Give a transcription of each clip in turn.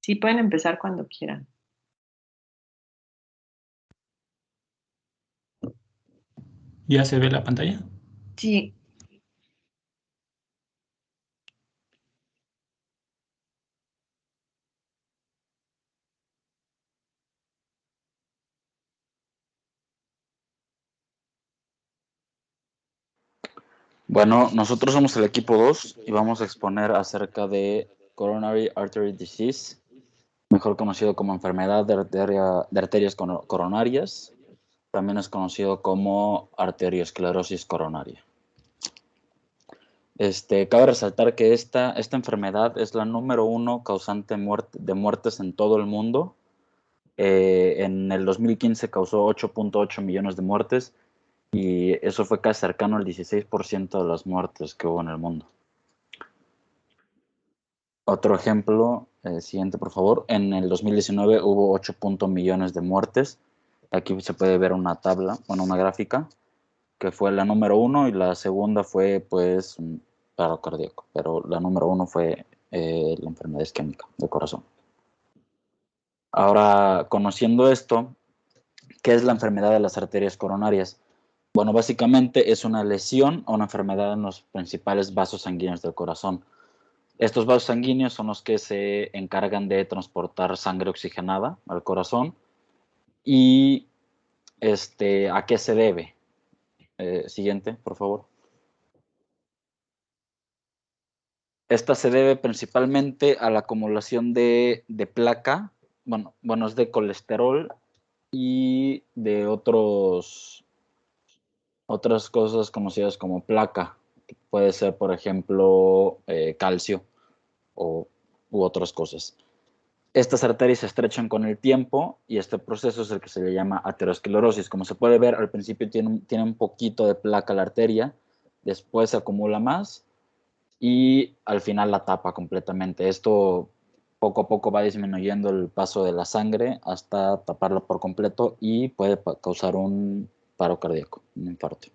Sí, pueden empezar cuando quieran. ¿Ya se ve la pantalla? Sí. Bueno, nosotros somos el equipo 2 y vamos a exponer acerca de Coronary Artery Disease, mejor conocido como enfermedad de arterias coronarias. También es conocido como arteriosclerosis coronaria. Cabe resaltar que esta enfermedad es la número 1 causante de muertes en todo el mundo. En el 2015 causó 8.8 millones de muertes y eso fue casi cercano al 16% de las muertes que hubo en el mundo. Otro ejemplo, siguiente por favor, en el 2019 hubo 8 millones de muertes. Aquí se puede ver una tabla, bueno, una gráfica, que fue la número 1 y la segunda fue pues un paro cardíaco, pero la número 1 fue la enfermedad isquémica del corazón. Ahora, conociendo esto, ¿qué es la enfermedad de las arterias coronarias? Bueno, básicamente es una lesión o una enfermedad en los principales vasos sanguíneos del corazón. Estos vasos sanguíneos son los que se encargan de transportar sangre oxigenada al corazón. ¿Y a qué se debe? Siguiente, por favor. Esta se debe principalmente a la acumulación de placa, bueno, es de colesterol y de otras cosas conocidas como placa. Puede ser, por ejemplo, calcio u otras cosas. Estas arterias se estrechan con el tiempo y este proceso es el que se le llama aterosclerosis. Como se puede ver, al principio tiene un poquito de placa la arteria, después se acumula más y al final la tapa completamente. Esto poco a poco va disminuyendo el paso de la sangre hasta taparla por completo y puede causar un paro cardíaco, un infarto.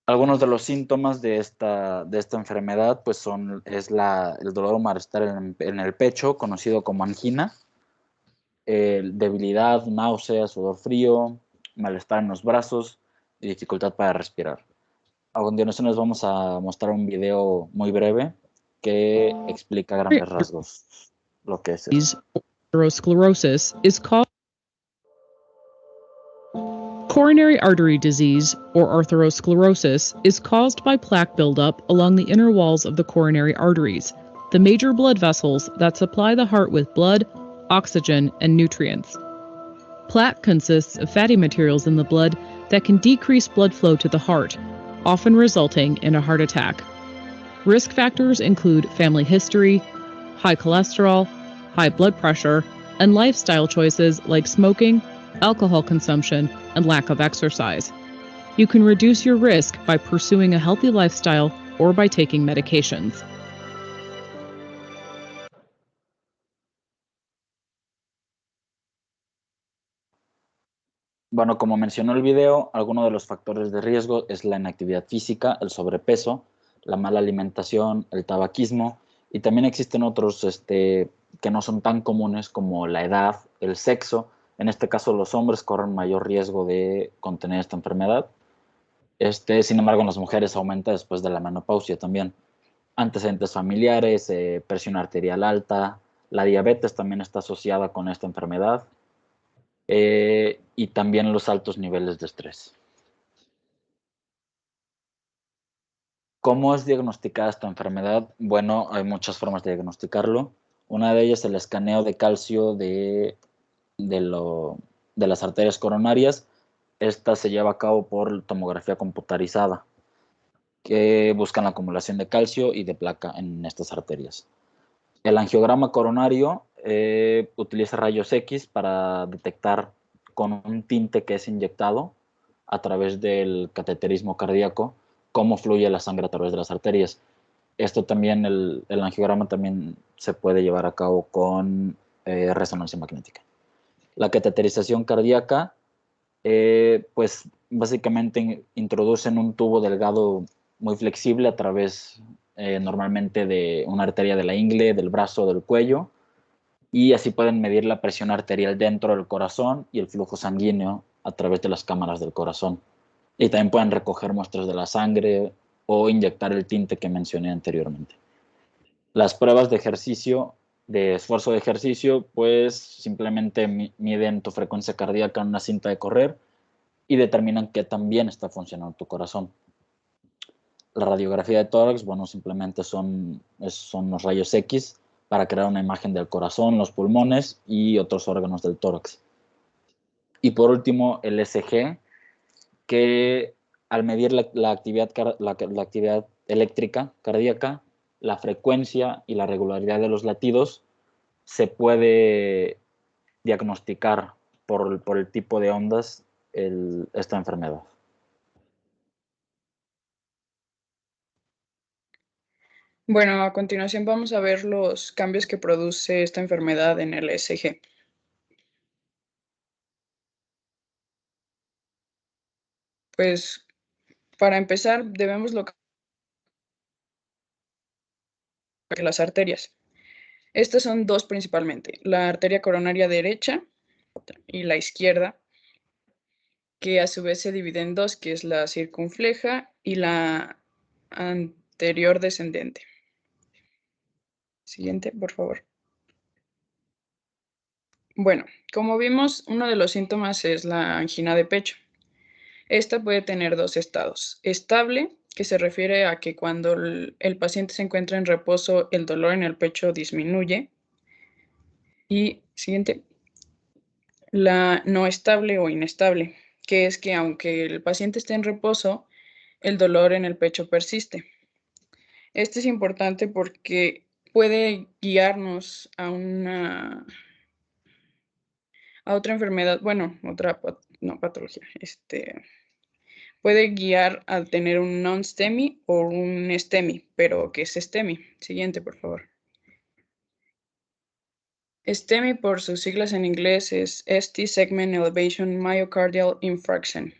Algunos de los síntomas de esta enfermedad pues es el dolor o malestar en el pecho, conocido como angina, debilidad, náuseas, sudor frío, malestar en los brazos y dificultad para respirar. A continuación les vamos a mostrar un video muy breve que explica a grandes rasgos lo que es esto. Atherosclerosis is called coronary artery disease, or atherosclerosis, is caused by plaque buildup along the inner walls of the coronary arteries, the major blood vessels that supply the heart with blood, oxygen, and nutrients. Plaque consists of fatty materials in the blood that can decrease blood flow to the heart, often resulting in a heart attack. Risk factors include family history, high cholesterol, high blood pressure, and lifestyle choices like smoking, alcohol consumption, and lack of exercise. You can reduce your risk by pursuing a healthy lifestyle or by taking medications. Bueno, como mencionó el video, algunos de los factores de riesgo es la inactividad física, el sobrepeso, la mala alimentación, el tabaquismo, y también existen otros que no son tan comunes como la edad, el sexo. En este caso, los hombres corren mayor riesgo de contener esta enfermedad. Sin embargo, en las mujeres aumenta después de la menopausia también. Antecedentes familiares, presión arterial alta, la diabetes también está asociada con esta enfermedad. Y también los altos niveles de estrés. ¿Cómo es diagnosticada esta enfermedad? Bueno, hay muchas formas de diagnosticarlo. Una de ellas es el escaneo de calcio de las arterias coronarias. Esta se lleva a cabo por tomografía computarizada, que buscan la acumulación de calcio y de placa en estas arterias. El angiograma coronario utiliza rayos X para detectar con un tinte que es inyectado a través del cateterismo cardíaco cómo fluye la sangre a través de las arterias. Esto también, el angiograma también se puede llevar a cabo con resonancia magnética. La cateterización cardíaca, pues básicamente introducen un tubo delgado muy flexible a través normalmente de una arteria de la ingle, del brazo o del cuello, y así pueden medir la presión arterial dentro del corazón y el flujo sanguíneo a través de las cámaras del corazón. Y también pueden recoger muestras de la sangre o inyectar el tinte que mencioné anteriormente. Las pruebas de ejercicio, de esfuerzo de ejercicio, pues simplemente miden tu frecuencia cardíaca en una cinta de correr y determinan qué tan bien está funcionando tu corazón. La radiografía de tórax, bueno, simplemente son los rayos X para crear una imagen del corazón, los pulmones y otros órganos del tórax. Y por último, el ECG, que al medir la actividad eléctrica cardíaca, la frecuencia y la regularidad de los latidos, se puede diagnosticar por el tipo de ondas esta enfermedad. Bueno, a continuación vamos a ver los cambios que produce esta enfermedad en el ECG. Pues para empezar debemos localizar las arterias. Estas son dos principalmente, la arteria coronaria derecha y la izquierda, que a su vez se divide en dos, que es la circunfleja y la anterior descendente. Siguiente, por favor. Bueno, como vimos, uno de los síntomas es la angina de pecho. Esta puede tener dos estados. Estable, que se refiere a que cuando el paciente se encuentra en reposo, el dolor en el pecho disminuye. Y siguiente, la no estable o inestable, que es que aunque el paciente esté en reposo, el dolor en el pecho persiste. Este es importante porque puede guiarnos a otra enfermedad, bueno, patología, puede guiar a tener un non-STEMI o un STEMI, pero ¿qué es STEMI? Siguiente, por favor. STEMI, por sus siglas en inglés, es ST Segment Elevation Myocardial Infarction,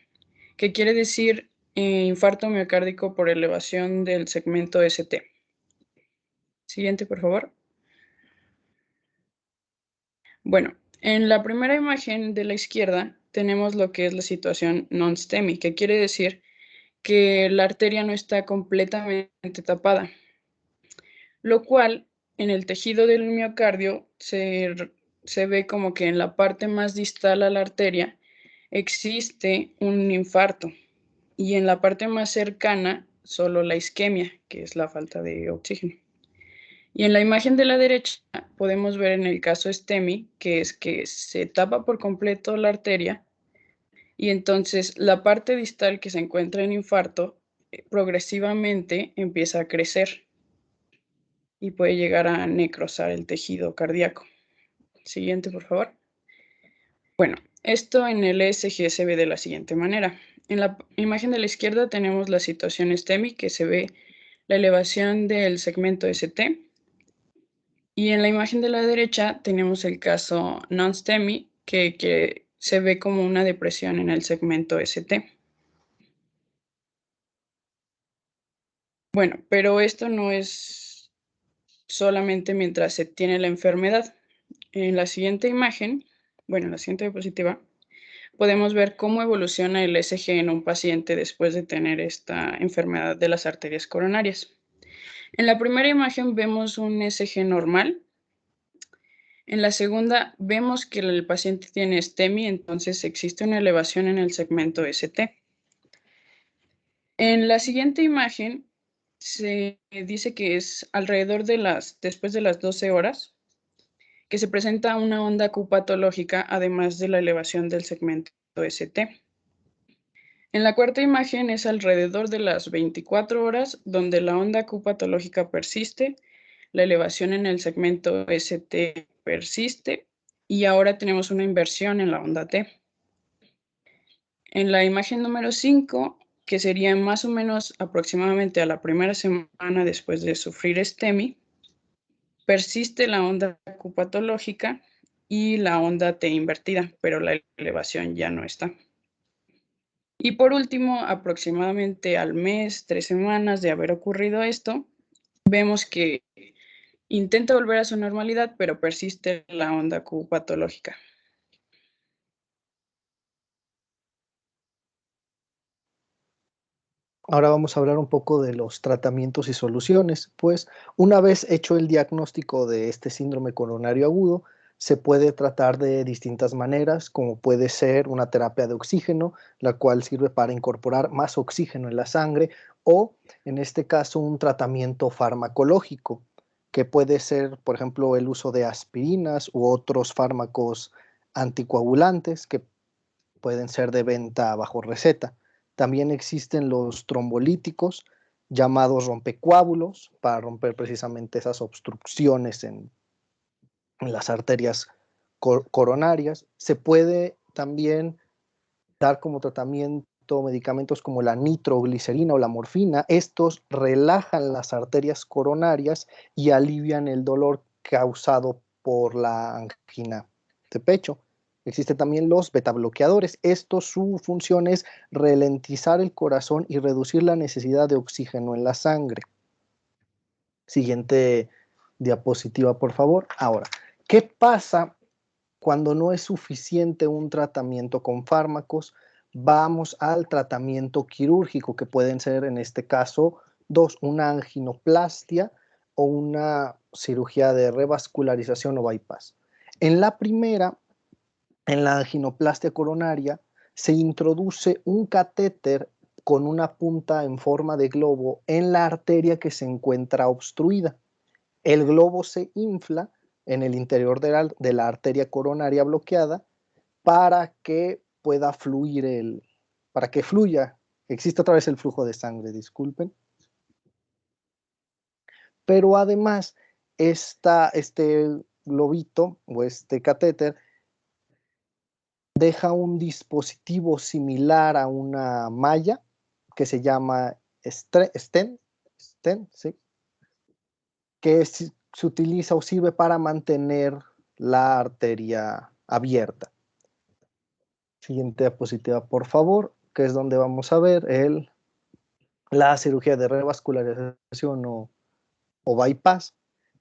que quiere decir infarto miocárdico por elevación del segmento ST. Siguiente, por favor. Bueno, en la primera imagen de la izquierda tenemos lo que es la situación non-STEMI, que quiere decir que la arteria no está completamente tapada, lo cual en el tejido del miocardio se ve como que en la parte más distal a la arteria existe un infarto y en la parte más cercana solo la isquemia, que es la falta de oxígeno. Y en la imagen de la derecha podemos ver en el caso STEMI, que es que se tapa por completo la arteria y entonces la parte distal que se encuentra en infarto progresivamente empieza a crecer y puede llegar a necrosar el tejido cardíaco. Siguiente, por favor. Bueno, esto en el ECG se ve de la siguiente manera. En la imagen de la izquierda tenemos la situación STEMI, que se ve la elevación del segmento ST. Y en la imagen de la derecha tenemos el caso non-STEMI, que se ve como una depresión en el segmento ST. Bueno, pero esto no es solamente mientras se tiene la enfermedad. En la siguiente imagen, bueno, en la siguiente diapositiva, podemos ver cómo evoluciona el ECG en un paciente después de tener esta enfermedad de las arterias coronarias. En la primera imagen vemos un ECG normal. En la segunda vemos que el paciente tiene STEMI, entonces existe una elevación en el segmento ST. En la siguiente imagen se dice que es alrededor después de las 12 horas, que se presenta una onda Q patológica, además de la elevación del segmento ST. En la cuarta imagen es alrededor de las 24 horas, donde la onda Q patológica persiste, la elevación en el segmento ST persiste, y ahora tenemos una inversión en la onda T. En la imagen número 5, que sería más o menos aproximadamente a la primera semana después de sufrir STEMI, persiste la onda Q patológica y la onda T invertida, pero la elevación ya no está. Y por último, aproximadamente al mes, 3 semanas de haber ocurrido esto, vemos que intenta volver a su normalidad, pero persiste la onda Q patológica. Ahora vamos a hablar un poco de los tratamientos y soluciones. Pues una vez hecho el diagnóstico de este síndrome coronario agudo, se puede tratar de distintas maneras, como puede ser una terapia de oxígeno, la cual sirve para incorporar más oxígeno en la sangre, o en este caso un tratamiento farmacológico, que puede ser, por ejemplo, el uso de aspirinas u otros fármacos anticoagulantes que pueden ser de venta bajo receta. También existen los trombolíticos, llamados rompecoágulos, para romper precisamente esas obstrucciones en las arterias coronarias. Se puede también dar como tratamiento medicamentos como la nitroglicerina o la morfina. Estos relajan las arterias coronarias y alivian el dolor causado por la angina de pecho. Existen también los betabloqueadores. Su función es ralentizar el corazón y reducir la necesidad de oxígeno en la sangre. Siguiente diapositiva, por favor. Ahora, ¿qué pasa cuando no es suficiente un tratamiento con fármacos? Vamos al tratamiento quirúrgico, que pueden ser en este caso dos: una anginoplastia o una cirugía de revascularización o bypass. En la primera, en la anginoplastia coronaria, se introduce un catéter con una punta en forma de globo en la arteria que se encuentra obstruida. El globo se infla en el interior de la arteria coronaria bloqueada para que pueda fluir para que fluya, existe otra vez el flujo de sangre, disculpen. Pero además, este globito o este catéter deja un dispositivo similar a una malla que se llama stent, ¿sí? Que se utiliza o sirve para mantener la arteria abierta. Siguiente diapositiva, por favor, que es donde vamos a ver la cirugía de revascularización o bypass.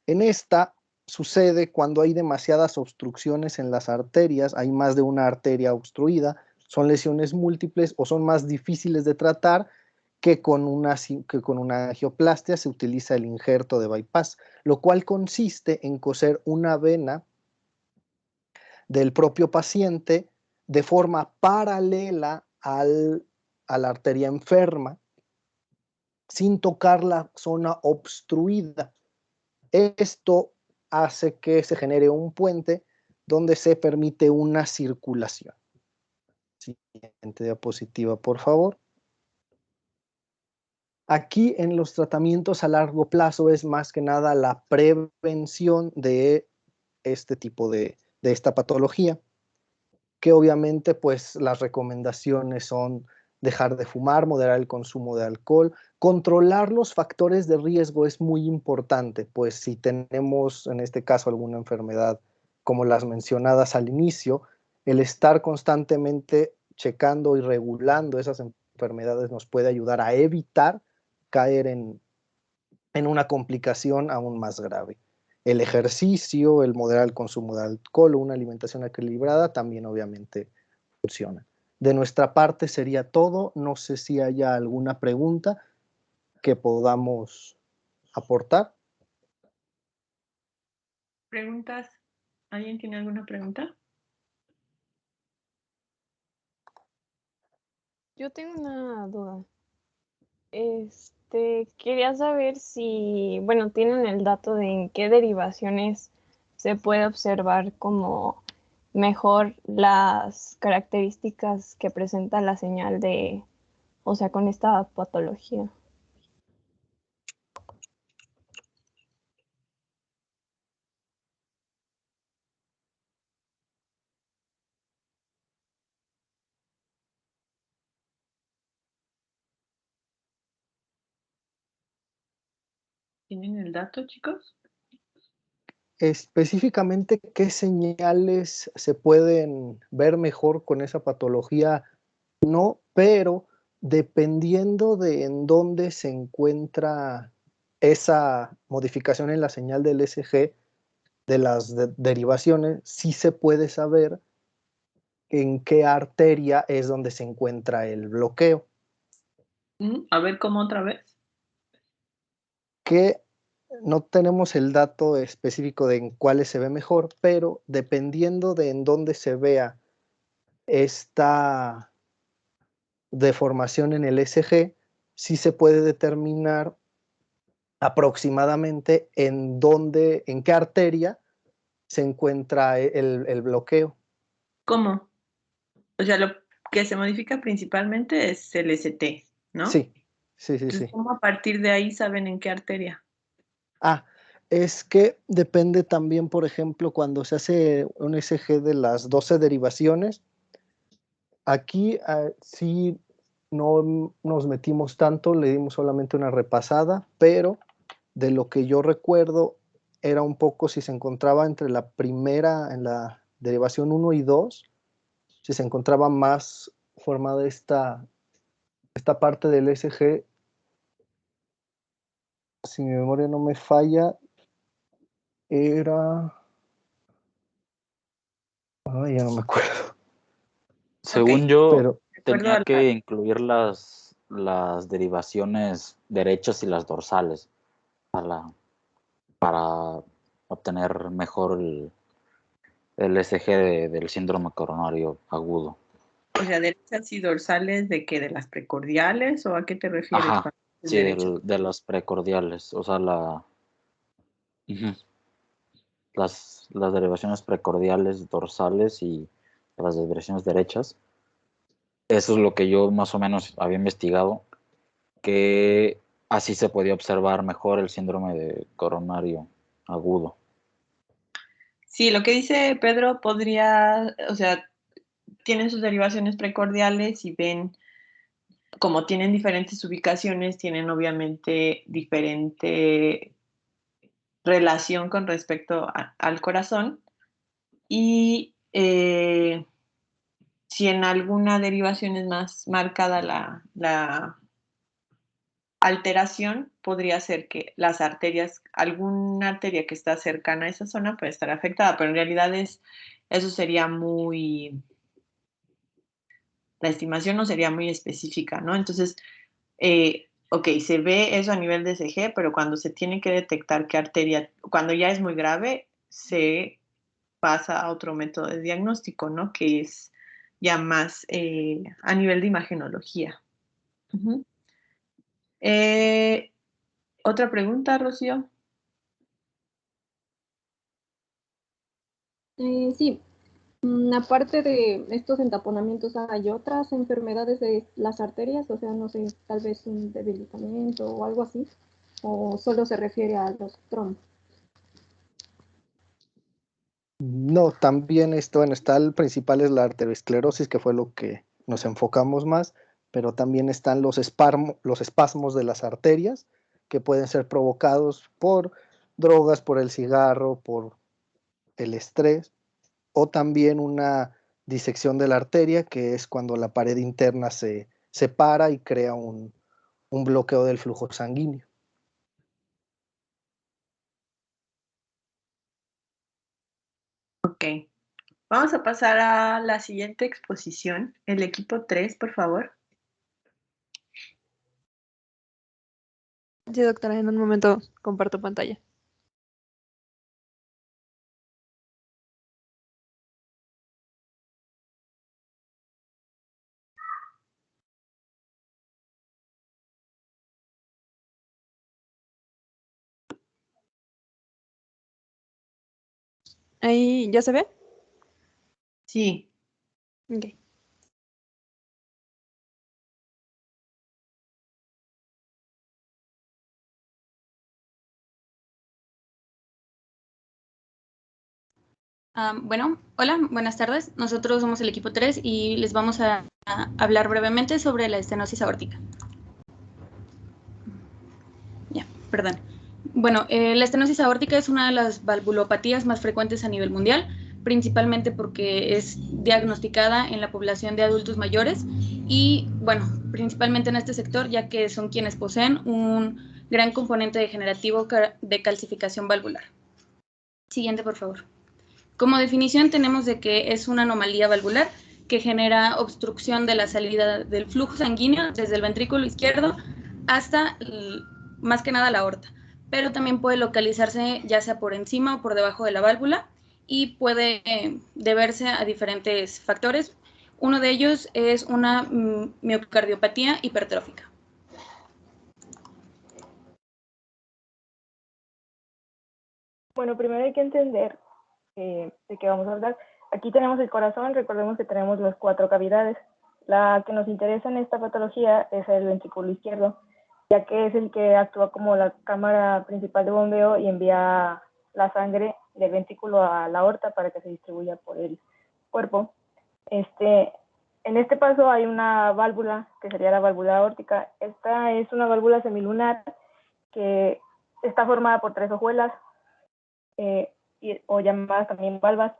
En esta sucede cuando hay demasiadas obstrucciones en las arterias, hay más de una arteria obstruida, son lesiones múltiples o son más difíciles de tratar que con una angioplastia. Se utiliza el injerto de bypass, lo cual consiste en coser una vena del propio paciente de forma paralela a la arteria enferma, sin tocar la zona obstruida. Esto hace que se genere un puente donde se permite una circulación. Siguiente diapositiva, por favor. Aquí en los tratamientos a largo plazo es más que nada la prevención de este tipo de esta patología, que obviamente pues las recomendaciones son dejar de fumar, moderar el consumo de alcohol, controlar los factores de riesgo es muy importante, pues si tenemos en este caso alguna enfermedad como las mencionadas al inicio, el estar constantemente checando y regulando esas enfermedades nos puede ayudar a evitar caer en una complicación aún más grave. El ejercicio, el moderar el consumo de alcohol o una alimentación equilibrada también obviamente funciona. De nuestra parte sería todo. No sé si haya alguna pregunta que podamos aportar. ¿Preguntas? ¿Alguien tiene alguna pregunta? Yo tengo una duda. Quería saber si, bueno, tienen el dato de en qué derivaciones se puede observar como mejor las características que presenta la señal o sea, con esta patología. ¿Tienen el dato, chicos? Específicamente, ¿qué señales se pueden ver mejor con esa patología? No, pero dependiendo de en dónde se encuentra esa modificación en la señal del SG de las derivaciones, sí se puede saber en qué arteria es donde se encuentra el bloqueo. A ver, ¿cómo otra vez? Que no tenemos el dato específico de en cuáles se ve mejor, pero dependiendo de en dónde se vea esta deformación en el SG, sí se puede determinar aproximadamente en qué arteria se encuentra el bloqueo. ¿Cómo? O sea, lo que se modifica principalmente es el ST, ¿no? Sí. Entonces, ¿cómo a partir de ahí saben en qué arteria? Es que depende también, por ejemplo, cuando se hace un SG de las 12 derivaciones, aquí sí no nos metimos tanto, le dimos solamente una repasada, pero de lo que yo recuerdo era un poco si se encontraba entre la primera, en la derivación 1 y 2, si se encontraba más formada esta parte del SG, si mi memoria no me falla, era... Ay, ya no me acuerdo. Según yo, Pero tenía que incluir las derivaciones derechas y las dorsales para obtener mejor el SG del síndrome coronario agudo. O sea, derechas y dorsales ¿de qué? ¿De las precordiales o a qué te refieres? Ajá, sí, de las precordiales, o sea, las derivaciones precordiales, dorsales y las derivaciones derechas. Eso es lo que yo más o menos había investigado, que así se podía observar mejor el síndrome de coronario agudo. Sí, lo que dice Pedro podría, o sea, tienen sus derivaciones precordiales y ven, como tienen diferentes ubicaciones, tienen obviamente diferente relación con respecto al corazón. Y si en alguna derivación es más marcada la alteración, podría ser que las arterias, alguna arteria que está cercana a esa zona puede estar afectada, pero en realidad eso sería la estimación no sería muy específica, ¿no? Entonces, ok, se ve eso a nivel de SG, pero cuando se tiene que detectar qué arteria, cuando ya es muy grave, se pasa a otro método de diagnóstico, ¿no? Que es ya más a nivel de imagenología. ¿Otra pregunta, Rocío? Sí, aparte de estos entaponamientos, ¿hay otras enfermedades de las arterias? O sea, no sé, tal vez un debilitamiento o algo así, o solo se refiere a los trombos. no, también está el principal es la arteriosclerosis, que fue lo que nos enfocamos más, pero también están los espasmos de las arterias, que pueden ser provocados por drogas, por el cigarro, por el estrés, o también una disección de la arteria, que es cuando la pared interna se separa y crea un bloqueo del flujo sanguíneo. Ok. Vamos a pasar a la siguiente exposición. El equipo 3, por favor. Sí, doctora, en un momento comparto pantalla. ¿Ahí ya se ve? Sí. Ok. Bueno, hola, buenas tardes. Nosotros somos el equipo 3 y les vamos a hablar brevemente sobre la estenosis aórtica. Perdón. Bueno, la estenosis aórtica es una de las valvulopatías más frecuentes a nivel mundial, principalmente porque es diagnosticada en la población de adultos mayores y, bueno, principalmente en este sector, ya que son quienes poseen un gran componente degenerativo de calcificación valvular. Siguiente, por favor. Como definición tenemos de que es una anomalía valvular que genera obstrucción de la salida del flujo sanguíneo desde el ventrículo izquierdo hasta, más que nada, la aorta, pero también puede localizarse ya sea por encima o por debajo de la válvula y puede deberse a diferentes factores. Uno de ellos es una miocardiopatía hipertrófica. Bueno, primero hay que entender de qué vamos a hablar. Aquí tenemos el corazón, recordemos que tenemos las 4 cavidades. La que nos interesa en esta patología es el ventrículo izquierdo, ya que es el que actúa como la cámara principal de bombeo y envía la sangre del ventrículo a la aorta para que se distribuya por el cuerpo. En este paso hay una válvula, que sería la válvula aórtica. Esta es una válvula semilunar que está formada por 3 hojuelas, o llamadas también valvas,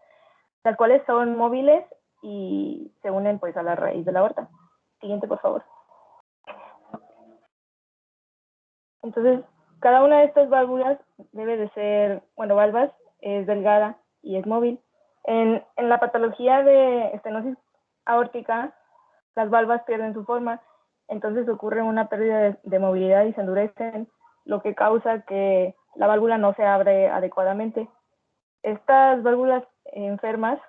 las cuales son móviles y se unen pues a la raíz de la aorta. Siguiente, por favor. Entonces, cada una de estas válvulas debe de ser, bueno, valvas, es delgada y es móvil. En la patología de estenosis aórtica, las valvas pierden su forma, entonces ocurre una pérdida de movilidad y se endurecen, lo que causa que la válvula no se abre adecuadamente. Estas válvulas enfermas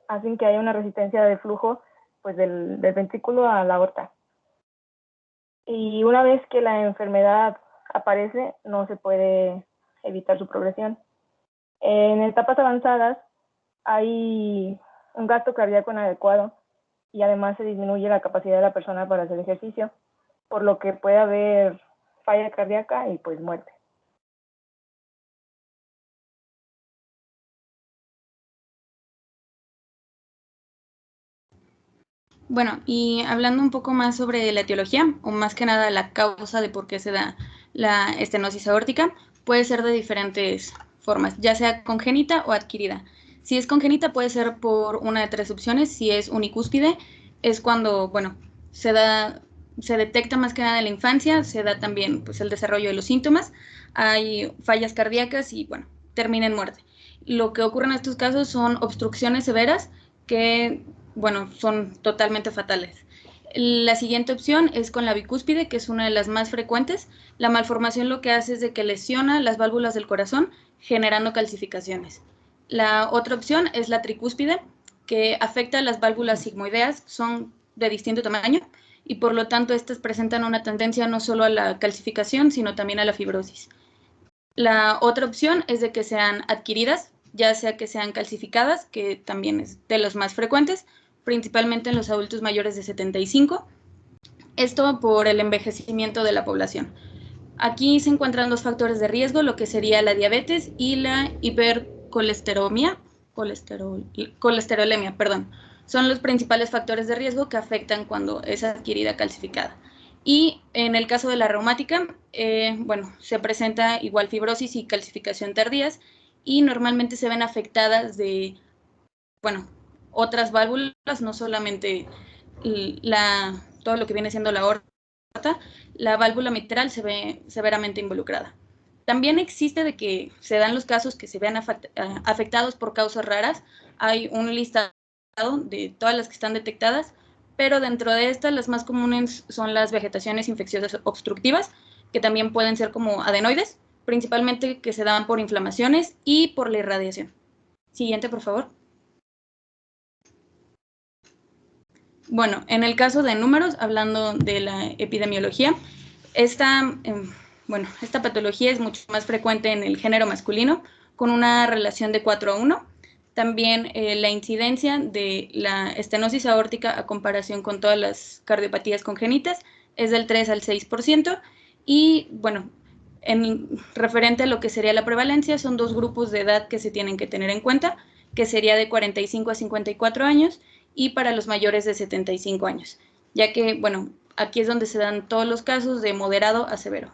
hacen que haya una resistencia de flujo pues, del ventrículo a la aorta. Y una vez que la enfermedad aparece, no se puede evitar su progresión. En etapas avanzadas hay un gasto cardíaco inadecuado y además se disminuye la capacidad de la persona para hacer ejercicio, por lo que puede haber falla cardíaca y pues muerte. Bueno, y hablando un poco más sobre la etiología, o más que nada la causa de por qué se da la estenosis aórtica, puede ser de diferentes formas, ya sea congénita o adquirida. Si es congénita puede ser por una de 3 opciones. Si es unicúspide, es cuando, bueno, se detecta más que nada en la infancia, se da también pues, el desarrollo de los síntomas, hay fallas cardíacas y, bueno, termina en muerte. Lo que ocurre en estos casos son obstrucciones severas que, bueno, son totalmente fatales. La siguiente opción es con la bicúspide, que es una de las más frecuentes. La malformación lo que hace es de que lesiona las válvulas del corazón, generando calcificaciones. La otra opción es la tricúspide, que afecta a las válvulas sigmoideas, son de distinto tamaño, y por lo tanto estas presentan una tendencia no solo a la calcificación, sino también a la fibrosis. La otra opción es de que sean adquiridas, ya sea que sean calcificadas, que también es de los más frecuentes, principalmente en los adultos mayores de 75, esto por el envejecimiento de la población. Aquí se encuentran 2 factores de riesgo, lo que sería la diabetes y la hipercolesterolemia, perdón. Son los principales factores de riesgo que afectan cuando es adquirida calcificada. Y en el caso de la reumática, bueno, se presenta igual fibrosis y calcificación tardías y normalmente se ven afectadas de, bueno, otras válvulas, no solamente todo lo que viene siendo la aorta, la válvula mitral se ve severamente involucrada. También existe de que se dan los casos que se vean afectados por causas raras. Hay un listado de todas las que están detectadas, pero dentro de estas las más comunes son las vegetaciones infecciosas obstructivas, que también pueden ser como adenoides, principalmente que se dan por inflamaciones y por la irradiación. Siguiente, por favor. Bueno, en el caso de números, hablando de la epidemiología, esta patología es mucho más frecuente en el género masculino, con una relación de 4:1. También la incidencia de la estenosis aórtica a comparación con todas las cardiopatías congénitas es del 3 al 6%. Y bueno, en referente a lo que sería la prevalencia, son 2 grupos de edad que se tienen que tener en cuenta, que sería de 45 a 54 años y para los mayores de 75 años, ya que, bueno, aquí es donde se dan todos los casos de moderado a severo.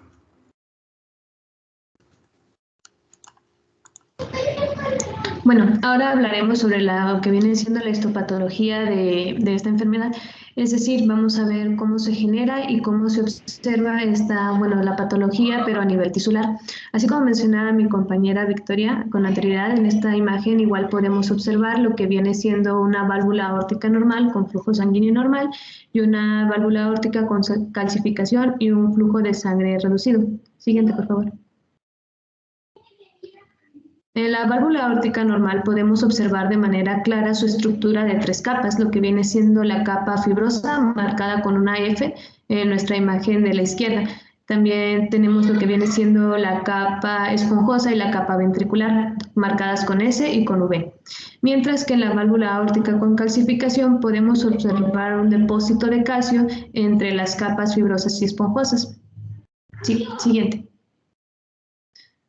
Bueno, ahora hablaremos sobre lo que viene siendo la histopatología de esta enfermedad. Es decir, vamos a ver cómo se genera y cómo se observa la patología, pero a nivel tisular. Así como mencionaba mi compañera Victoria con anterioridad, en esta imagen igual podemos observar lo que viene siendo una válvula aórtica normal con flujo sanguíneo normal y una válvula aórtica con calcificación y un flujo de sangre reducido. Siguiente, por favor. En la válvula aórtica normal podemos observar de manera clara su estructura de 3 capas, lo que viene siendo la capa fibrosa marcada con una F en nuestra imagen de la izquierda. También tenemos lo que viene siendo la capa esponjosa y la capa ventricular, marcadas con S y con V. Mientras que en la válvula aórtica con calcificación podemos observar un depósito de calcio entre las capas fibrosas y esponjosas. Sí, siguiente.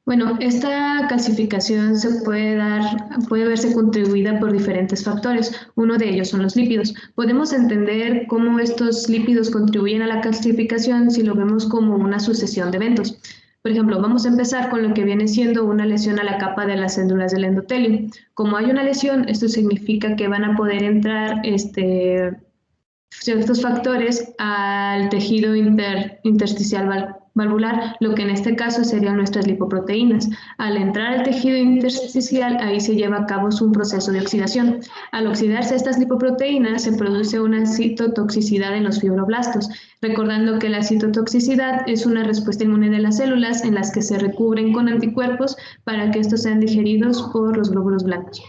Bueno, esta calcificación puede verse contribuida por diferentes factores. Uno de ellos son los lípidos. Podemos entender cómo estos lípidos contribuyen a la calcificación si lo vemos como una sucesión de eventos. Por ejemplo, vamos a empezar con lo que viene siendo una lesión a la capa de las células del endotelio. Como hay una lesión, esto significa que van a poder entrar ciertos factores al tejido intersticial valvular, lo que en este caso serían nuestras lipoproteínas. Al entrar al tejido intersticial, ahí se lleva a cabo un proceso de oxidación. Al oxidarse estas lipoproteínas, se produce una citotoxicidad en los fibroblastos, recordando que la citotoxicidad es una respuesta inmune de las células en las que se recubren con anticuerpos para que estos sean digeridos por los glóbulos blancos.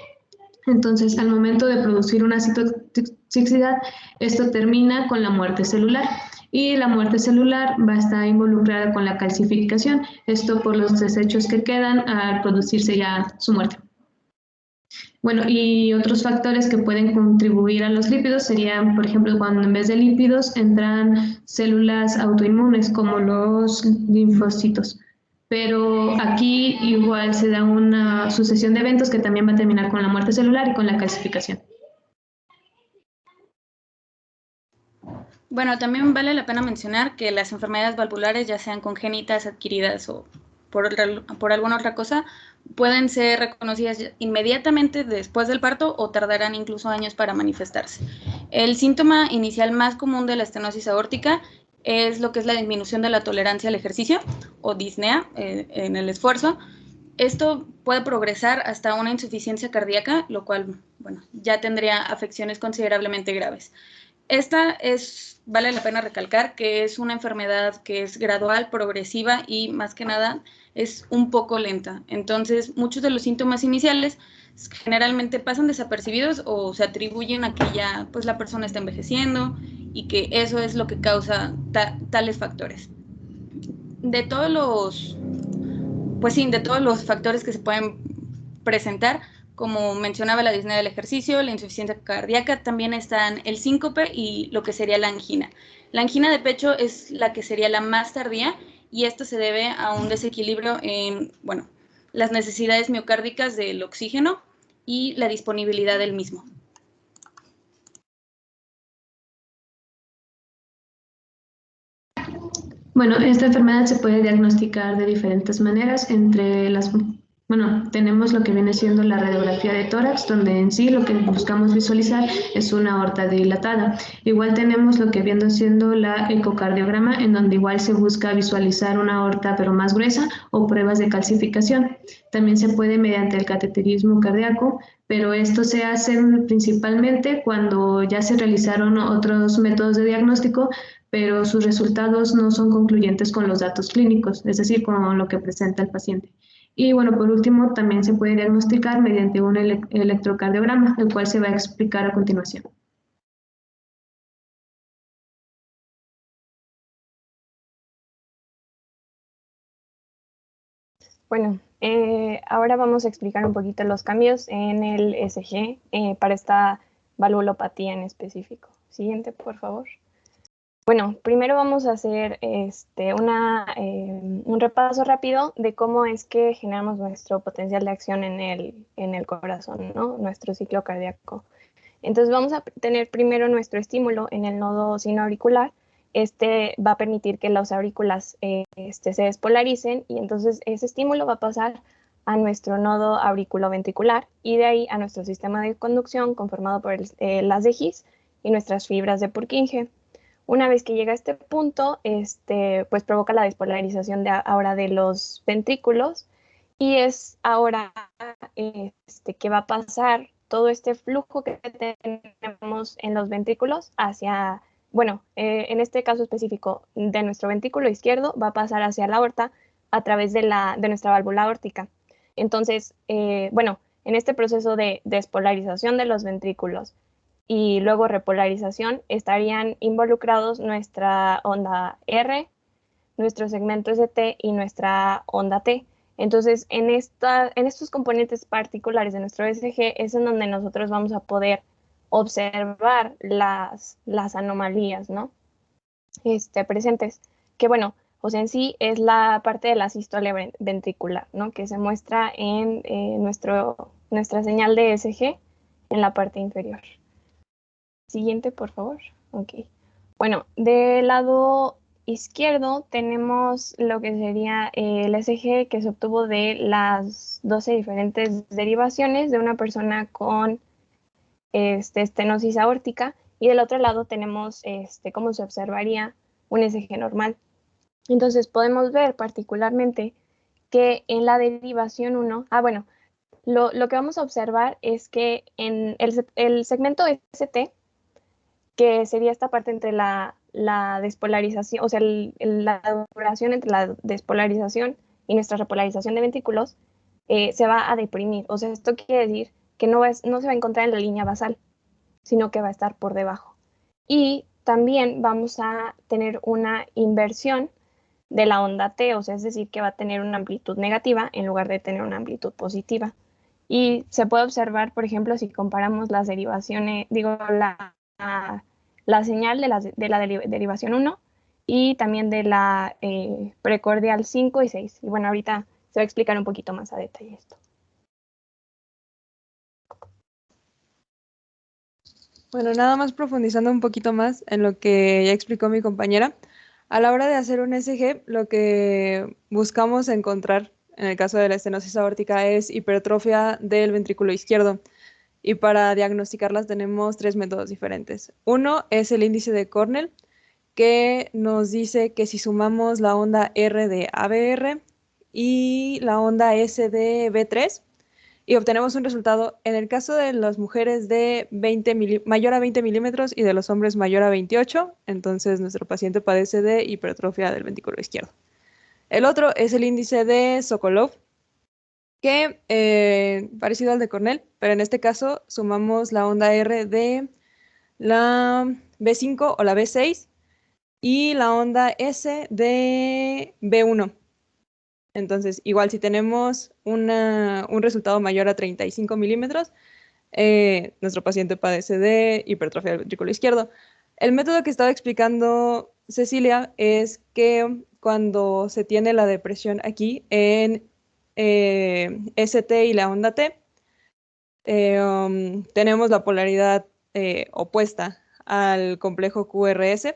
Entonces, al momento de producir una citotoxicidad, esto termina con la muerte celular. Y la muerte celular va a estar involucrada con la calcificación, esto por los desechos que quedan al producirse ya su muerte. Bueno, y otros factores que pueden contribuir a los lípidos serían, por ejemplo, cuando en vez de lípidos entran células autoinmunes como los linfocitos. Pero aquí igual se da una sucesión de eventos que también va a terminar con la muerte celular y con la calcificación. Bueno, también vale la pena mencionar que las enfermedades valvulares, ya sean congénitas, adquiridas o por alguna otra cosa, pueden ser reconocidas inmediatamente después del parto o tardarán incluso años para manifestarse. El síntoma inicial más común de la estenosis aórtica es lo que es la disminución de la tolerancia al ejercicio o disnea en el esfuerzo. Esto puede progresar hasta una insuficiencia cardíaca, lo cual, bueno, ya tendría afecciones considerablemente graves. Vale la pena recalcar que es una enfermedad que es gradual, progresiva y más que nada es un poco lenta. Entonces, muchos de los síntomas iniciales generalmente pasan desapercibidos o se atribuyen a que ya pues, la persona está envejeciendo y que eso es lo que causa tales factores. De todos los factores que se pueden presentar, como mencionaba, la disnea del ejercicio, la insuficiencia cardíaca, también están el síncope y lo que sería la angina. La angina de pecho es la que sería la más tardía y esto se debe a un desequilibrio en, las necesidades miocárdicas del oxígeno y la disponibilidad del mismo. Bueno, esta enfermedad se puede diagnosticar de diferentes maneras. Tenemos lo que viene siendo la radiografía de tórax, donde en sí lo que buscamos visualizar es una aorta dilatada. Igual tenemos lo que viene siendo la ecocardiograma, en donde igual se busca visualizar una aorta pero más gruesa o pruebas de calcificación. También se puede mediante el cateterismo cardíaco, pero esto se hace principalmente cuando ya se realizaron otros métodos de diagnóstico, pero sus resultados no son concluyentes con los datos clínicos, es decir, con lo que presenta el paciente. Y bueno, por último, también se puede diagnosticar mediante un electrocardiograma, el cual se va a explicar a continuación. Bueno, ahora vamos a explicar un poquito los cambios en el ECG para esta valvulopatía en específico. Siguiente, por favor. Bueno, primero vamos a hacer un repaso rápido de cómo es que generamos nuestro potencial de acción en el corazón, ¿no? Nuestro ciclo cardíaco. Entonces vamos a tener primero nuestro estímulo en el nodo sinoauricular. Este va a permitir que las aurículas se despolaricen y entonces ese estímulo va a pasar a nuestro nodo auriculoventricular y de ahí a nuestro sistema de conducción conformado por las de His y nuestras fibras de Purkinje. Una vez que llega a este punto, pues provoca la despolarización ahora de los ventrículos y es ahora que va a pasar todo este flujo que tenemos en los ventrículos hacia, bueno, en este caso específico de nuestro ventrículo izquierdo va a pasar hacia la aorta a través de nuestra válvula aórtica. Entonces, bueno, en este proceso de despolarización de los ventrículos y luego repolarización estarían involucrados nuestra onda R, nuestro segmento ST y nuestra onda T. Entonces, en estos componentes particulares de nuestro ECG es en donde nosotros vamos a poder observar las anomalías, ¿no? Presentes, que bueno, o sea, en sí es la parte de la sístole ventricular, ¿no? Que se muestra en nuestra señal de ECG en la parte inferior. Siguiente, por favor. Ok. Bueno, del lado izquierdo tenemos lo que sería el ECG que se obtuvo de las 12 diferentes derivaciones de una persona con estenosis aórtica, y del otro lado tenemos cómo se observaría un ECG normal. Entonces podemos ver particularmente que en la derivación 1, bueno, lo que vamos a observar es que en el segmento ST, que sería esta parte entre la despolarización, o sea, la duración entre la despolarización y nuestra repolarización de ventrículos, se va a deprimir. O sea, esto quiere decir que no se va a encontrar en la línea basal, sino que va a estar por debajo. Y también vamos a tener una inversión de la onda T, o sea, es decir, que va a tener una amplitud negativa en lugar de tener una amplitud positiva. Y se puede observar, por ejemplo, si comparamos las derivaciones, la señal de la derivación 1 y también de la precordial 5 y 6. Y bueno, ahorita se va a explicar un poquito más a detalle esto. Bueno, nada más profundizando un poquito más en lo que ya explicó mi compañera. A la hora de hacer un ECG, lo que buscamos encontrar en el caso de la estenosis aórtica es hipertrofia del ventrículo izquierdo. Y para diagnosticarlas tenemos 3 métodos diferentes. Uno es el índice de Cornell, que nos dice que si sumamos la onda R de ABR y la onda S de B3, y obtenemos un resultado en el caso de las mujeres de mayor a 20 milímetros y de los hombres mayor a 28, entonces nuestro paciente padece de hipertrofia del ventrículo izquierdo. El otro es el índice de Sokolov, que parecido al de Cornell, pero en este caso sumamos la onda R de la B5 o la B6 y la onda S de B1. Entonces, igual si tenemos un resultado mayor a 35 milímetros, nuestro paciente padece de hipertrofia del ventrículo izquierdo. El método que estaba explicando Cecilia es que cuando se tiene la depresión aquí en ST y la onda T, tenemos la polaridad opuesta al complejo QRS.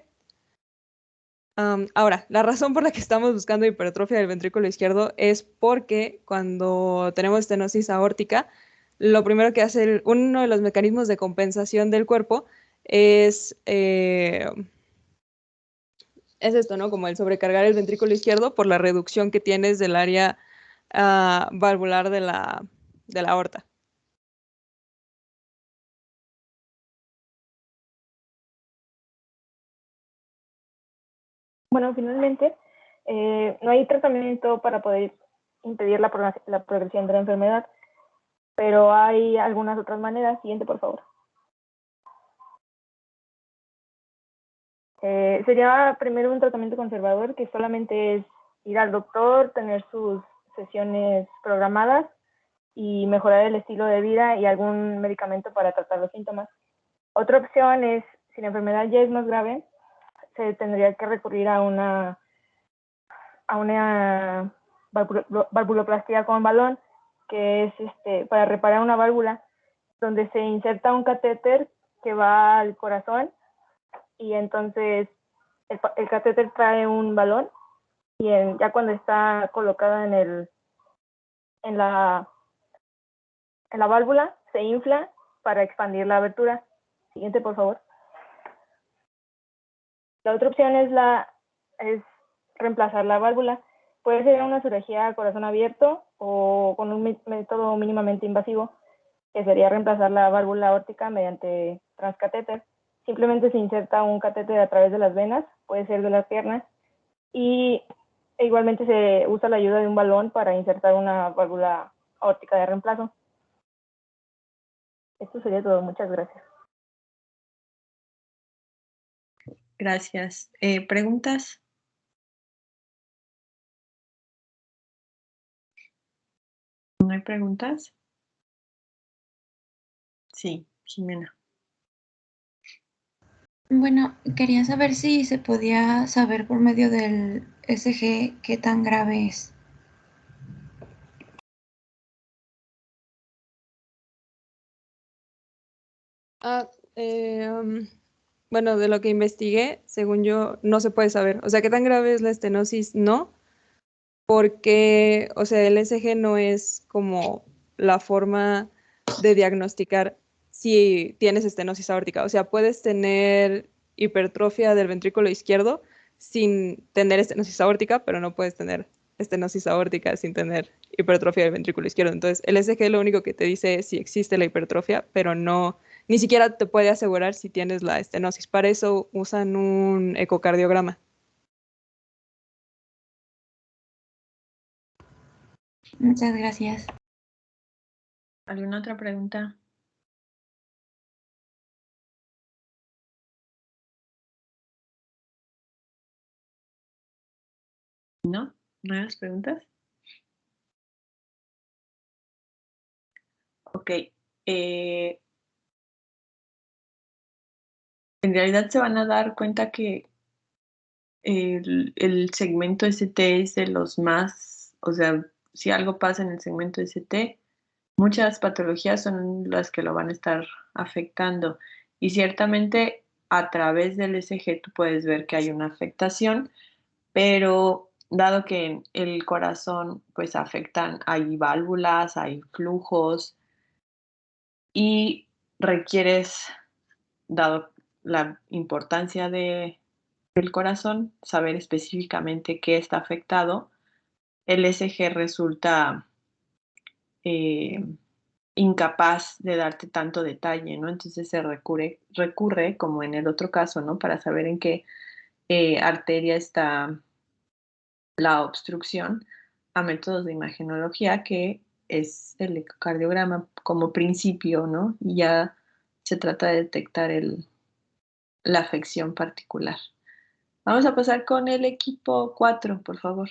Ahora, la razón por la que estamos buscando hipertrofia del ventrículo izquierdo es porque cuando tenemos estenosis aórtica, lo primero que hace uno de los mecanismos de compensación del cuerpo es esto, ¿no? Como el sobrecargar el ventrículo izquierdo por la reducción que tienes del área valvular de la aorta. Bueno, finalmente, no hay tratamiento para poder impedir la progresión de la enfermedad, pero hay algunas otras maneras. Siguiente, por favor. Sería primero un tratamiento conservador, que solamente es ir al doctor, tener sus sesiones programadas y mejorar el estilo de vida y algún medicamento para tratar los síntomas. Otra opción es, si la enfermedad ya es más grave, se tendría que recurrir a una valvuloplastia con balón, que es para reparar una válvula, donde se inserta un catéter que va al corazón y entonces el catéter trae un balón y ya cuando está colocada en en la válvula se infla para expandir la abertura. Siguiente, por favor. La otra opción es reemplazar la válvula. Puede ser una cirugía a corazón abierto o con un método mínimamente invasivo, que sería reemplazar la válvula aórtica mediante transcatéter. Simplemente se inserta un catéter a través de las venas, puede ser de las piernas, y igualmente se usa la ayuda de un balón para insertar una válvula aórtica de reemplazo. Esto sería todo. Muchas gracias. Gracias. ¿Preguntas? ¿No hay preguntas? Sí, Jimena. Bueno, quería saber si se podía saber por medio del SG qué tan grave es. Bueno, de lo que investigué, según yo, no se puede saber. O sea, qué tan grave es la estenosis, no, porque, o sea, el SG no es como la forma de diagnosticar si tienes estenosis aórtica. O sea, puedes tener hipertrofia del ventrículo izquierdo sin tener estenosis aórtica, pero no puedes tener estenosis aórtica sin tener hipertrofia del ventrículo izquierdo. Entonces, el SG lo único que te dice es si existe la hipertrofia, pero no, ni siquiera te puede asegurar si tienes la estenosis. Para eso usan un ecocardiograma. Muchas gracias. ¿Alguna otra pregunta? ¿No? ¿No hay más preguntas? Ok. En realidad se van a dar cuenta que el segmento ST es de los más, o sea, si algo pasa en el segmento ST, muchas patologías son las que lo van a estar afectando. Y ciertamente a través del SG tú puedes ver que hay una afectación, pero dado que en el corazón pues afectan, hay válvulas, hay flujos y requieres, dado la importancia del corazón, saber específicamente qué está afectado. El SG resulta incapaz de darte tanto detalle, ¿no? Entonces se recurre, como en el otro caso, ¿no? Para saber en qué arteria está la obstrucción, a métodos de imagenología, que es el ecocardiograma como principio, ¿no? Y ya se trata de detectar la afección particular. Vamos a pasar con el equipo 4, por favor.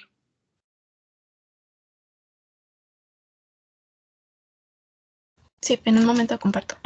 Sí, en un momento comparto.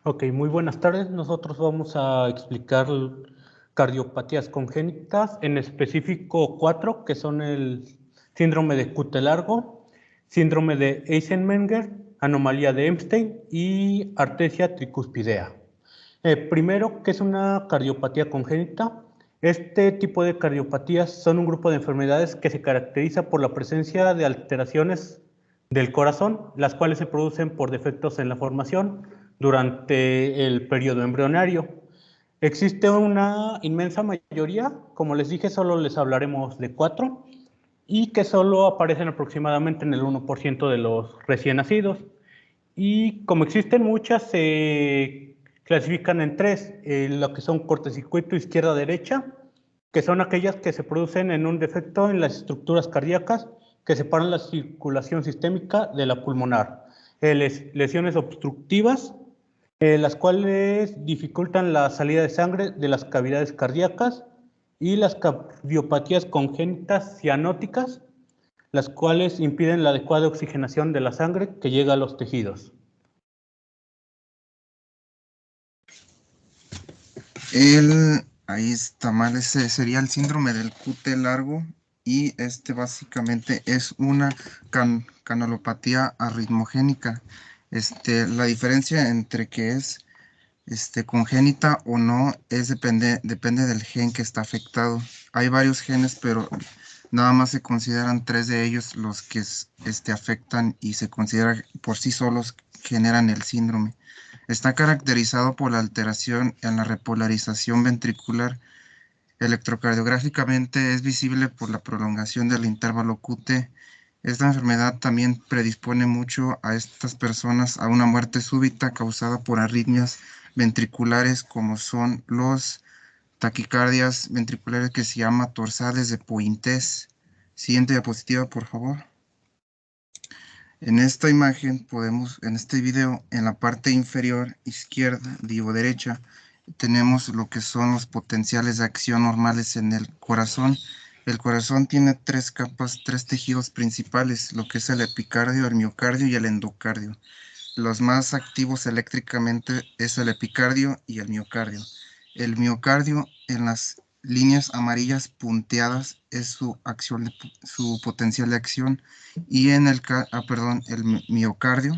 Ok, muy buenas tardes. Nosotros vamos a explicar cardiopatías congénitas, en específico 4, que son el síndrome de Cute-Largo, síndrome de Eisenmenger, anomalía de Epstein y artesia tricuspidea. Primero, ¿qué es una cardiopatía congénita? Este tipo de cardiopatías son un grupo de enfermedades que se caracteriza por la presencia de alteraciones del corazón, las cuales se producen por defectos en la formación durante el periodo embrionario. Existe una inmensa mayoría, como les dije, solo les hablaremos de 4, y que solo aparecen aproximadamente en el 1% de los recién nacidos. Y como existen muchas, se clasifican en 3, lo que son cortocircuito izquierda-derecha, que son aquellas que se producen en un defecto en las estructuras cardíacas que separan la circulación sistémica de la pulmonar. Lesiones obstructivas, las cuales dificultan la salida de sangre de las cavidades cardíacas y las cardiopatías congénitas cianóticas, las cuales impiden la adecuada oxigenación de la sangre que llega a los tejidos. Ahí está mal, ese sería el síndrome del QT largo, y básicamente es una canalopatía arritmogénica. La diferencia entre que es congénita o no depende del gen que está afectado. Hay varios genes, pero nada más se consideran 3 de ellos los que afectan y se considera por sí solos generan el síndrome. Está caracterizado por la alteración en la repolarización ventricular. Electrocardiográficamente es visible por la prolongación del intervalo QT. Esta enfermedad también predispone mucho a estas personas a una muerte súbita causada por arritmias ventriculares, como son los taquicardias ventriculares, que se llama torsades de Pointes. Siguiente diapositiva, por favor. En esta imagen en este video, en la parte inferior izquierda, digo derecha, tenemos lo que son los potenciales de acción normales en el corazón. El corazón tiene 3 capas, 3 tejidos principales, lo que es el epicardio, el miocardio y el endocardio. Los más activos eléctricamente es el epicardio y el miocardio. El miocardio, en las líneas amarillas punteadas, es su potencial de acción, y en el miocardio,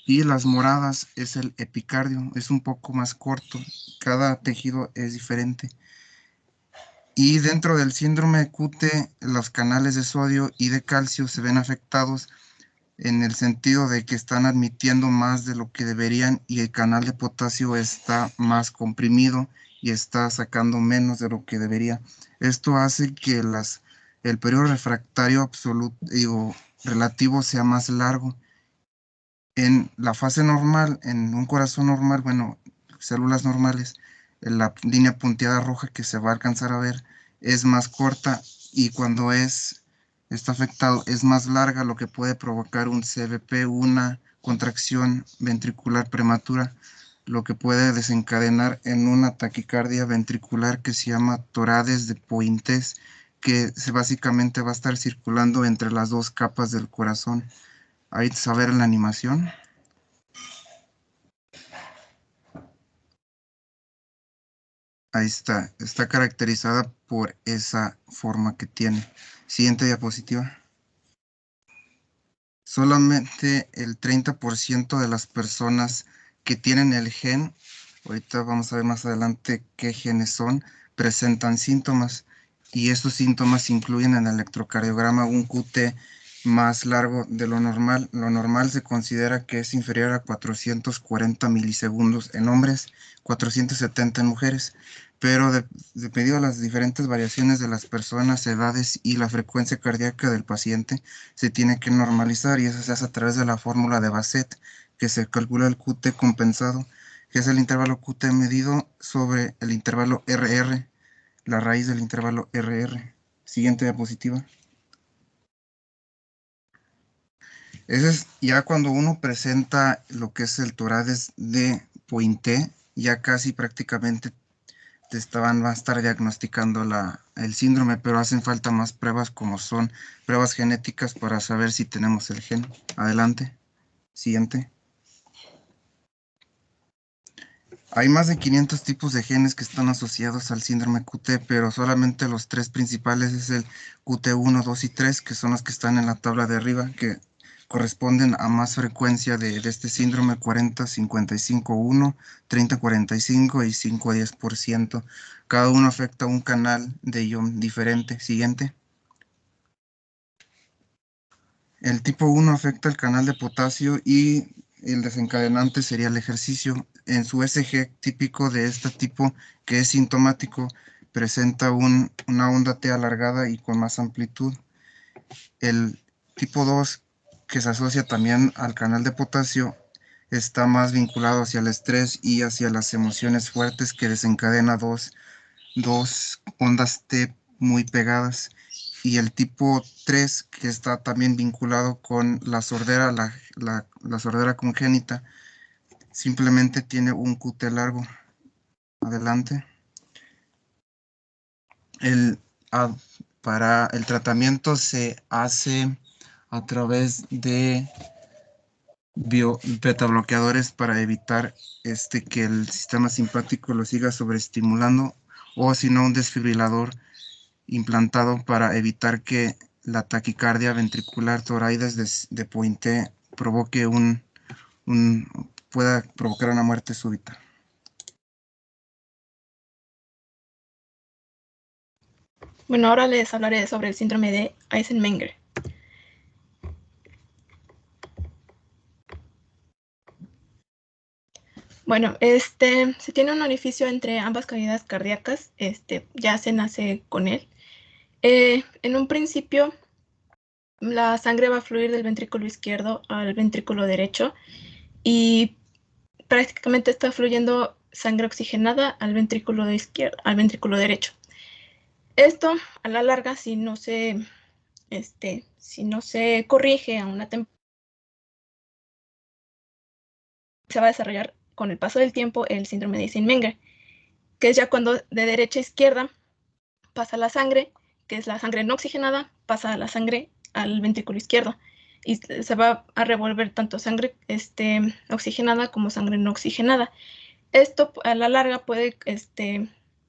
y las moradas es el epicardio. Es un poco más corto, cada tejido es diferente. Y dentro del síndrome de QT, los canales de sodio y de calcio se ven afectados en el sentido de que están admitiendo más de lo que deberían, y el canal de potasio está más comprimido y está sacando menos de lo que debería. Esto hace que el periodo refractario relativo sea más largo. En la fase normal, en un corazón normal, células normales, la línea punteada roja que se va a alcanzar a ver es más corta, y cuando está afectado es más larga, lo que puede provocar un CVP, una contracción ventricular prematura, lo que puede desencadenar en una taquicardia ventricular que se llama torades de Pointes, que básicamente va a estar circulando entre las 2 capas del corazón. Ahí a ver en la animación. Ahí está caracterizada por esa forma que tiene. Siguiente diapositiva. Solamente el 30% de las personas que tienen el gen, ahorita vamos a ver más adelante qué genes son, presentan síntomas, y estos síntomas incluyen en el electrocardiograma un QT más largo de lo normal. Lo normal se considera que es inferior a 440 milisegundos en hombres, 470 en mujeres, pero debido a las diferentes variaciones de las personas, edades y la frecuencia cardíaca del paciente, se tiene que normalizar, y eso se hace a través de la fórmula de Bassett, que se calcula el QT compensado, que es el intervalo QT medido sobre el intervalo RR, la raíz del intervalo RR. Siguiente diapositiva. Ese es ya cuando uno presenta lo que es el torades de Pointé, ya casi prácticamente va a estar diagnosticando el síndrome, pero hacen falta más pruebas, como son pruebas genéticas, para saber si tenemos el gen. Adelante. Siguiente. Hay más de 500 tipos de genes que están asociados al síndrome QT, pero solamente los 3 principales es el QT1, 2 y 3, que son los que están en la tabla de arriba, que corresponden a más frecuencia de este síndrome: 40, 55, 1, 30, 45 y 5 a 10%. Cada uno afecta un canal de ion diferente. Siguiente. El tipo 1 afecta el canal de potasio, y el desencadenante sería el ejercicio. En su ECG típico de este tipo, que es sintomático, presenta una onda T alargada y con más amplitud. El tipo 2, que se asocia también al canal de potasio, está más vinculado hacia el estrés y hacia las emociones fuertes, que desencadena dos ondas T muy pegadas. Y el tipo 3, que está también vinculado con la sordera, la sordera congénita, simplemente tiene un QT largo. Adelante. Para el tratamiento se hace a través de betabloqueadores para evitar que el sistema simpático lo siga sobreestimulando, o si no un desfibrilador implantado para evitar que la taquicardia ventricular toroides de Pointe provoque pueda provocar una muerte súbita. Bueno, ahora les hablaré sobre el síndrome de Eisenmenger. Bueno, se tiene un orificio entre ambas cavidades cardíacas, ya se nace con él. En un principio, la sangre va a fluir del ventrículo izquierdo al ventrículo derecho y prácticamente está fluyendo sangre oxigenada al ventrículo izquierdo, al ventrículo derecho. Esto, a la larga, si no se corrige a una temperatura, se va a desarrollar con el paso del tiempo el síndrome de Eisenmenger, que es ya cuando de derecha a izquierda pasa la sangre, que es la sangre no oxigenada, pasa la sangre al ventrículo izquierdo y se va a revolver tanto sangre oxigenada como sangre no oxigenada. Esto a la larga puede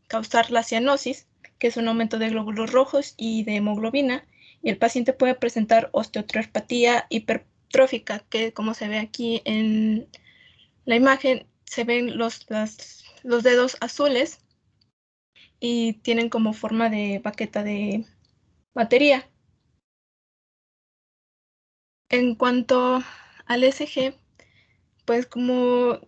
causar la cianosis, que es un aumento de glóbulos rojos y de hemoglobina, y el paciente puede presentar osteoartropatía hipertrófica, que como se ve aquí en la imagen, se ven los dedos azules y tienen como forma de baqueta de batería. En cuanto al ECG, pues como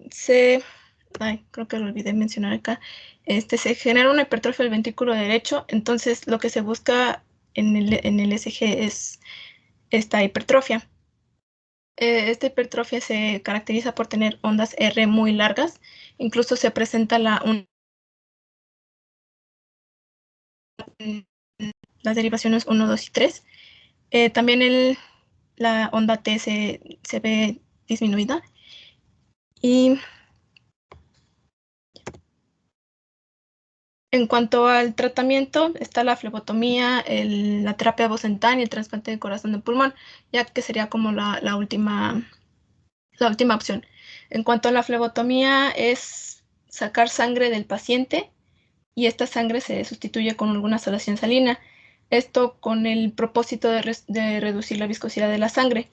creo que lo olvidé mencionar acá, se genera una hipertrofia del ventrículo derecho, entonces lo que se busca en el ECG es esta hipertrofia. Esta hipertrofia se caracteriza por tener ondas R muy largas, incluso se presenta las derivaciones 1, 2 y 3. También la onda T se ve disminuida. Y en cuanto al tratamiento, está la flebotomía, la terapia Bosentan y el trasplante de corazón de pulmón, ya que sería como la última opción. En cuanto a la flebotomía, es sacar sangre del paciente y esta sangre se sustituye con alguna solución salina. Esto con el propósito de reducir la viscosidad de la sangre.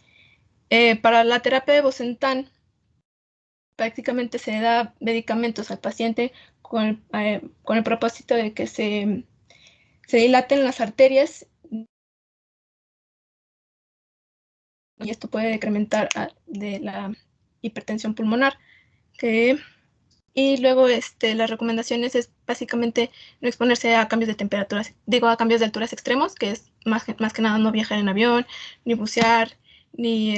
Para la terapia de Bosentan, prácticamente se da medicamentos al paciente con el propósito de que se dilaten las arterias y esto puede decrementar de la hipertensión pulmonar. Y luego las recomendaciones es básicamente no exponerse a cambios de temperaturas, a cambios de alturas extremos, que es más que nada no viajar en avión, ni bucear, ni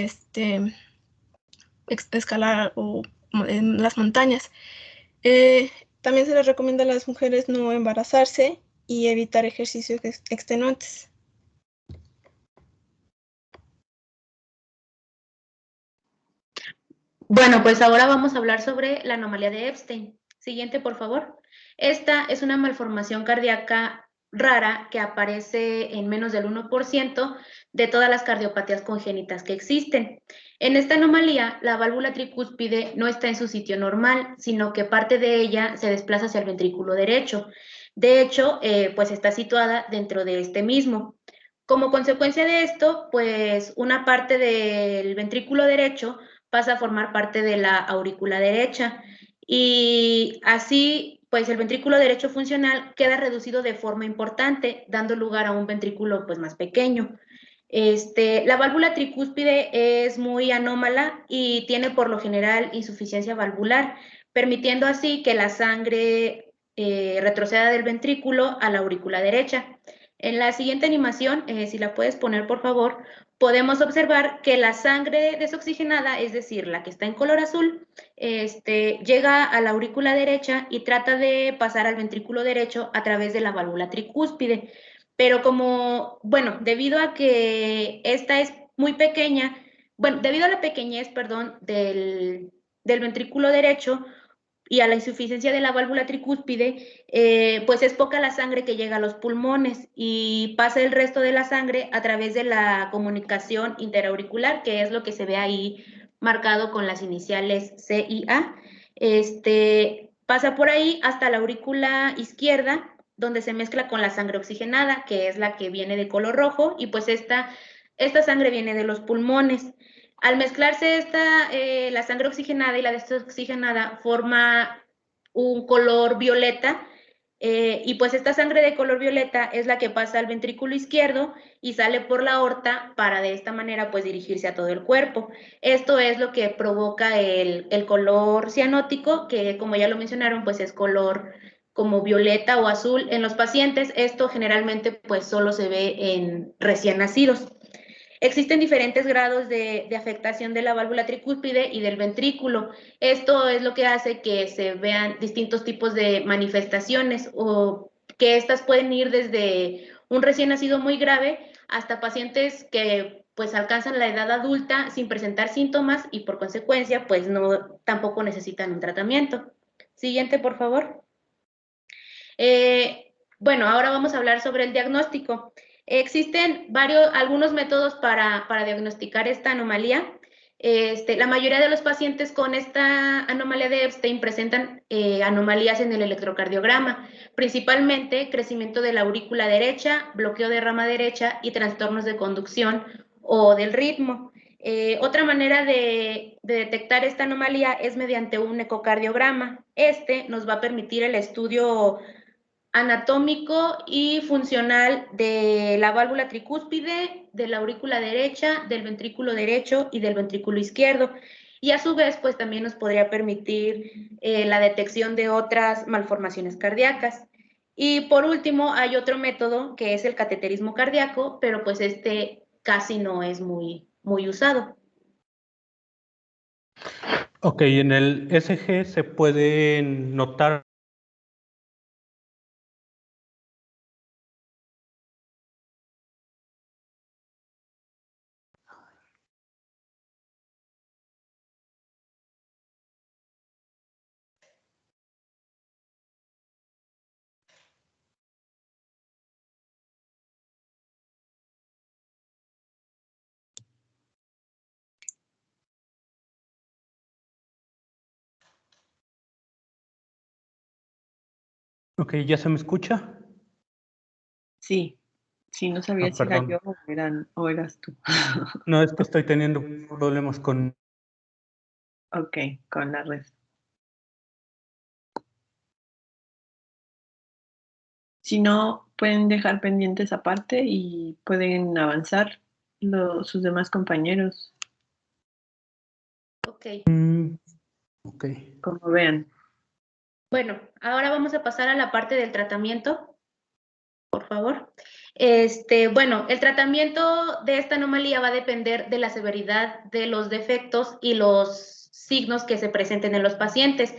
escalar en las montañas. También se les recomienda a las mujeres no embarazarse y evitar ejercicios extenuantes. Bueno, pues ahora vamos a hablar sobre la anomalía de Epstein. Siguiente, por favor. Esta es una malformación cardíaca rara que aparece en menos del 1% de todas las cardiopatías congénitas que existen. En esta anomalía, la válvula tricúspide no está en su sitio normal, sino que parte de ella se desplaza hacia el ventrículo derecho. De hecho, pues está situada dentro de este mismo. Como consecuencia de esto, pues una parte del ventrículo derecho pasa a formar parte de la aurícula derecha y así pues el ventrículo derecho funcional queda reducido de forma importante, dando lugar a un ventrículo pues más pequeño. La válvula tricúspide es muy anómala y tiene por lo general insuficiencia valvular, permitiendo así que la sangre retroceda del ventrículo a la aurícula derecha. En la siguiente animación, si la puedes poner por favor, podemos observar que la sangre desoxigenada, es decir, la que está en color azul, llega a la aurícula derecha y trata de pasar al ventrículo derecho a través de la válvula tricúspide. Pero debido a que esta es muy pequeña, debido a la pequeñez, del ventrículo derecho, y a la insuficiencia de la válvula tricúspide, pues es poca la sangre que llega a los pulmones y pasa el resto de la sangre a través de la comunicación interauricular, que es lo que se ve ahí marcado con las iniciales C y A. Pasa por ahí hasta la aurícula izquierda, donde se mezcla con la sangre oxigenada, que es la que viene de color rojo, y pues esta sangre viene de los pulmones. Al mezclarse la sangre oxigenada y la desoxigenada forma un color violeta, y pues esta sangre de color violeta es la que pasa al ventrículo izquierdo y sale por la aorta para de esta manera pues dirigirse a todo el cuerpo. Esto es lo que provoca el color cianótico, que como ya lo mencionaron pues es color como violeta o azul en los pacientes. Esto generalmente pues solo se ve en recién nacidos. Existen diferentes grados de afectación de la válvula tricúspide y del ventrículo. Esto es lo que hace que se vean distintos tipos de manifestaciones, o que estas pueden ir desde un recién nacido muy grave hasta pacientes que pues alcanzan la edad adulta sin presentar síntomas y por consecuencia pues tampoco necesitan un tratamiento. Siguiente, por favor. Bueno, ahora vamos a hablar sobre el diagnóstico. Existen algunos métodos para diagnosticar esta anomalía. La mayoría de los pacientes con esta anomalía de Epstein presentan anomalías en el electrocardiograma, principalmente crecimiento de la aurícula derecha, bloqueo de rama derecha y trastornos de conducción o del ritmo. Otra manera de detectar esta anomalía es mediante un ecocardiograma. Nos va a permitir el estudio anatómico y funcional de la válvula tricúspide, de la aurícula derecha, del ventrículo derecho y del ventrículo izquierdo. Y a su vez, pues también nos podría permitir la detección de otras malformaciones cardíacas. Y por último, hay otro método que es el cateterismo cardíaco, pero pues casi no es muy usado. Ok, en el ECG se pueden notar Ok, ¿ya se me escucha? Sí, no sabía si era yo o eras tú. No, es que estoy teniendo problemas con... Ok, con la red. Si no, pueden dejar pendientes aparte y pueden avanzar sus demás compañeros. Ok. Ok. Como vean. Bueno, ahora vamos a pasar a la parte del tratamiento, por favor. Bueno, el tratamiento de esta anomalía va a depender de la severidad de los defectos y los signos que se presenten en los pacientes.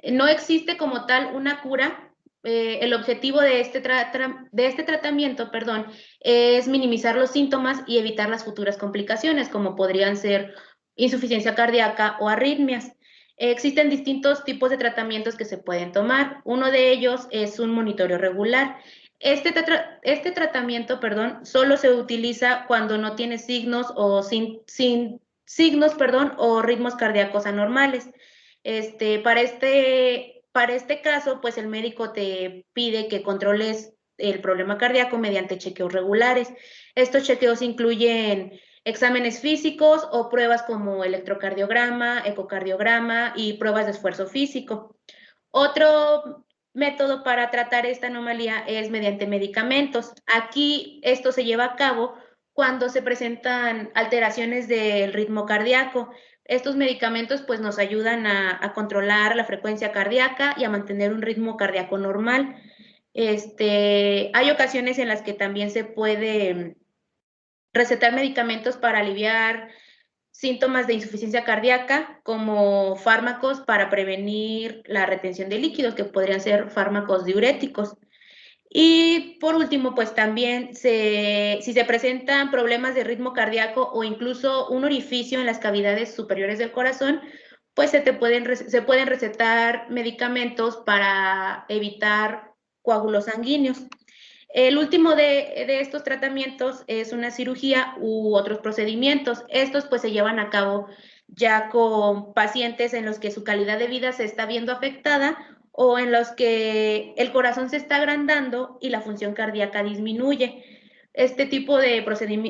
No existe como tal una cura. El objetivo de este tratamiento, es minimizar los síntomas y evitar las futuras complicaciones, como podrían ser insuficiencia cardíaca o arritmias. Existen distintos tipos de tratamientos que se pueden tomar. Uno de ellos es un monitoreo regular. Este tratamiento, solo se utiliza cuando no tiene signos o sin signos, o ritmos cardíacos anormales. Para este caso, pues el médico te pide que controles el problema cardíaco mediante chequeos regulares. Estos chequeos incluyen exámenes físicos o pruebas como electrocardiograma, ecocardiograma y pruebas de esfuerzo físico. Otro método para tratar esta anomalía es mediante medicamentos. Aquí esto se lleva a cabo cuando se presentan alteraciones del ritmo cardíaco. Estos medicamentos pues nos ayudan a controlar la frecuencia cardíaca y a mantener un ritmo cardíaco normal. Hay ocasiones en las que también se puede recetar medicamentos para aliviar síntomas de insuficiencia cardíaca, como fármacos para prevenir la retención de líquidos, que podrían ser fármacos diuréticos. Y por último, pues también si se presentan problemas de ritmo cardíaco o incluso un orificio en las cavidades superiores del corazón, pues se pueden recetar medicamentos para evitar coágulos sanguíneos. El último de estos tratamientos es una cirugía u otros procedimientos. Estos pues se llevan a cabo ya con pacientes en los que su calidad de vida se está viendo afectada o en los que el corazón se está agrandando y la función cardíaca disminuye. Este tipo de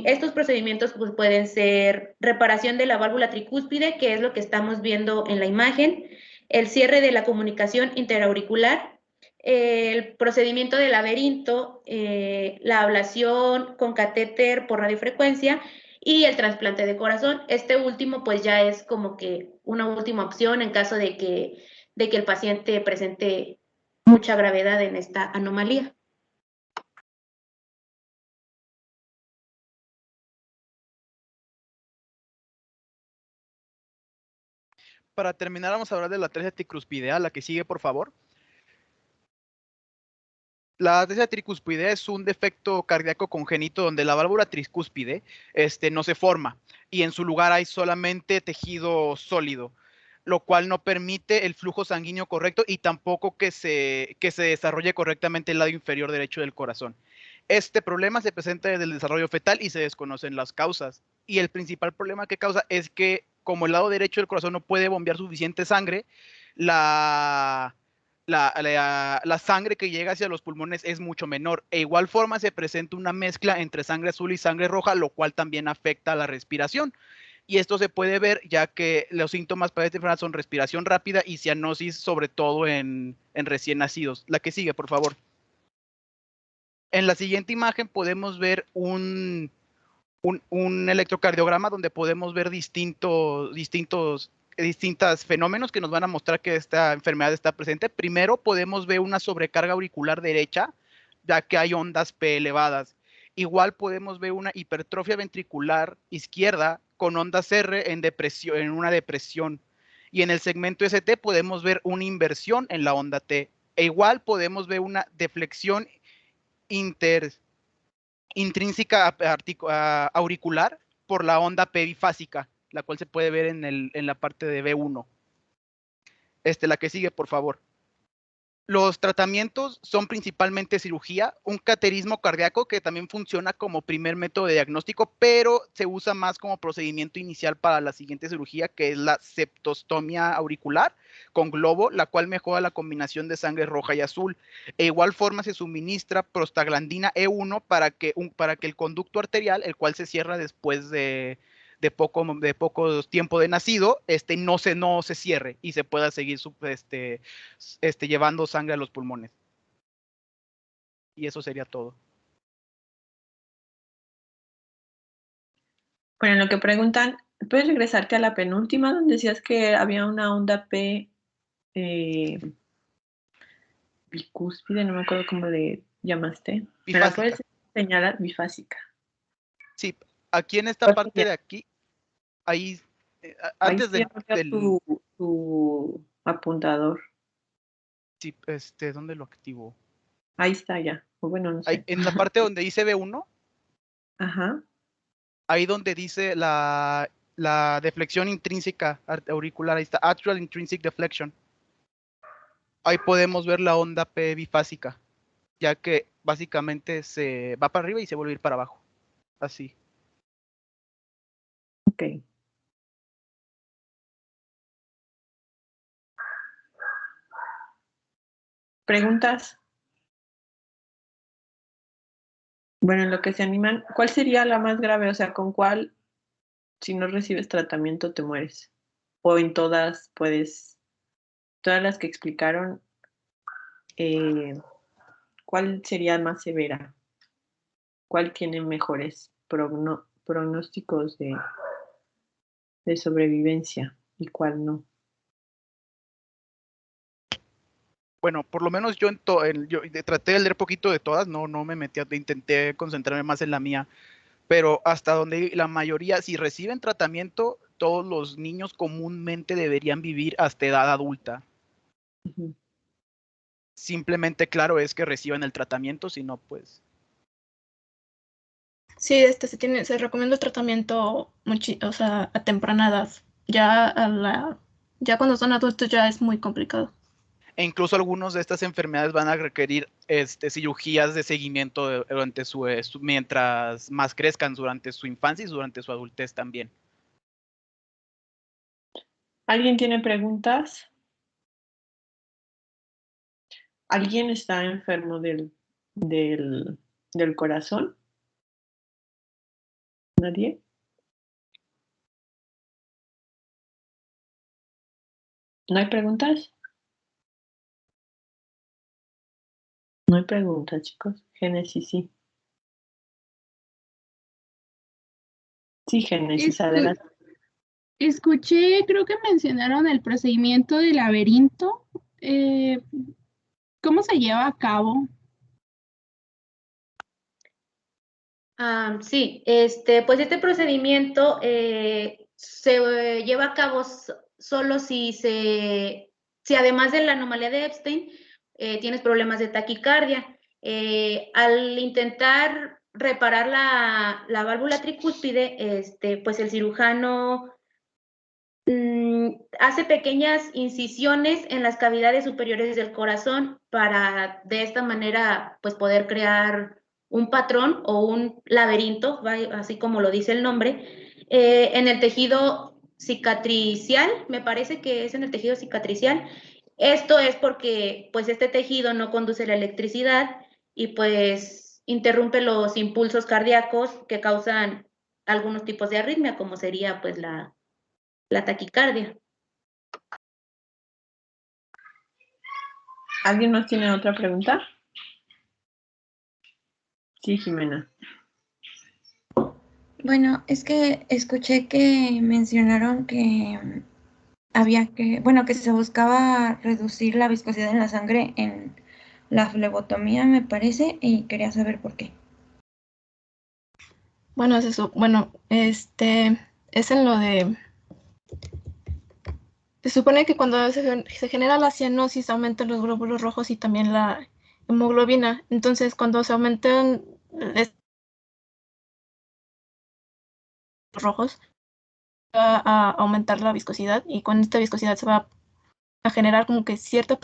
estos procedimientos pues, pueden ser reparación de la válvula tricúspide, que es lo que estamos viendo en la imagen, el cierre de la comunicación interauricular, el procedimiento de laberinto, la ablación con catéter por radiofrecuencia y el trasplante de corazón. Este último pues ya es como que una última opción en caso de que el paciente presente mucha gravedad en esta anomalía. Para terminar, vamos a hablar de la atresia tricúspidea, la que sigue, por favor. La atresia tricúspide es un defecto cardíaco congénito donde la válvula tricúspide no se forma y en su lugar hay solamente tejido sólido, lo cual no permite el flujo sanguíneo correcto y tampoco que se desarrolle correctamente el lado inferior derecho del corazón. Este problema se presenta desde el desarrollo fetal y se desconocen las causas. Y el principal problema que causa es que como el lado derecho del corazón no puede bombear suficiente sangre, la sangre que llega hacia los pulmones es mucho menor. E igual forma se presenta una mezcla entre sangre azul y sangre roja, lo cual también afecta a la respiración. Y esto se puede ver ya que los síntomas para esta enfermedad son respiración rápida y cianosis, sobre todo en recién nacidos. La que sigue, por favor. En la siguiente imagen podemos ver un electrocardiograma donde podemos ver distintos fenómenos que nos van a mostrar que esta enfermedad está presente. Primero podemos ver una sobrecarga auricular derecha, ya que hay ondas P elevadas. Igual podemos ver una hipertrofia ventricular izquierda con ondas R en una depresión. Y en el segmento ST podemos ver una inversión en la onda T. E igual podemos ver una deflexión intrínseca auricular por la onda P bifásica, la cual se puede ver en la parte de B1. La que sigue, por favor. Los tratamientos son principalmente cirugía, un cateterismo cardíaco que también funciona como primer método de diagnóstico, pero se usa más como procedimiento inicial para la siguiente cirugía, que es la septostomía auricular con globo, la cual mejora la combinación de sangre roja y azul. E igual forma se suministra prostaglandina E1 para que el conducto arterial, el cual se cierra después de poco tiempo de nacido, no se cierre y se pueda seguir llevando sangre a los pulmones. Y eso sería todo. Bueno, en lo que preguntan, ¿puedes regresarte a la penúltima donde decías que había una onda P bicúspide? No me acuerdo cómo le llamaste. ¿Me la puedes señalar? Bifásica. Sí, aquí en esta parte de aquí, ahí, antes del tu apuntador. Sí, ¿dónde lo activo? Ahí está ya. O bueno, no sé. En la parte donde dice B1. Ajá. Ahí donde dice la deflexión intrínseca auricular, ahí está, atrial intrinsic deflection. Ahí podemos ver la onda P bifásica, ya que básicamente se va para arriba y se vuelve a ir para abajo. Así. Ok. ¿Preguntas? Bueno, en lo que se animan, ¿cuál sería la más grave? O sea, ¿con cuál, si no recibes tratamiento, te mueres? O en todas todas las que explicaron, ¿cuál sería más severa? ¿Cuál tiene mejores pronósticos de sobrevivencia y cuál no? Bueno, por lo menos yo traté de leer poquito de todas, no me metí, intenté concentrarme más en la mía, pero hasta donde la mayoría, si reciben tratamiento, todos los niños comúnmente deberían vivir hasta edad adulta. Uh-huh. Simplemente, claro, es que reciban el tratamiento, si no, pues... Sí, se recomienda el tratamiento a temprana edad. Ya a la Ya cuando son adultos ya es muy complicado. E incluso algunos de estas enfermedades van a requerir cirugías de seguimiento durante mientras más crezcan, durante su infancia y durante su adultez también. ¿Alguien tiene preguntas? ¿Alguien está enfermo del corazón? ¿Nadie? ¿No hay preguntas? No hay preguntas, chicos. Génesis, sí. Sí, Génesis, adelante. Escuché, creo que mencionaron el procedimiento de laberinto. ¿Cómo se lleva a cabo? Sí, pues este procedimiento se lleva a cabo solo si además de la anomalía de Epstein tienes problemas de taquicardia. Al intentar reparar la válvula tricúspide, pues el cirujano hace pequeñas incisiones en las cavidades superiores del corazón para de esta manera pues poder crear un patrón o un laberinto, así como lo dice el nombre, en el tejido cicatricial, me parece que es en el tejido cicatricial. Esto es porque pues este tejido no conduce la electricidad y pues interrumpe los impulsos cardíacos que causan algunos tipos de arritmia, como sería pues la taquicardia. ¿Alguien más tiene otra pregunta? Sí, Jimena. Bueno, es que escuché que mencionaron que que se buscaba reducir la viscosidad en la sangre en la flebotomía, me parece, y quería saber por qué. Bueno, es eso. Bueno, es en lo de... Se supone que cuando se genera la cianosis aumentan los glóbulos rojos y también la hemoglobina. Entonces, cuando se aumentan los rojos, va a aumentar la viscosidad y con esta viscosidad se va a generar como que cierta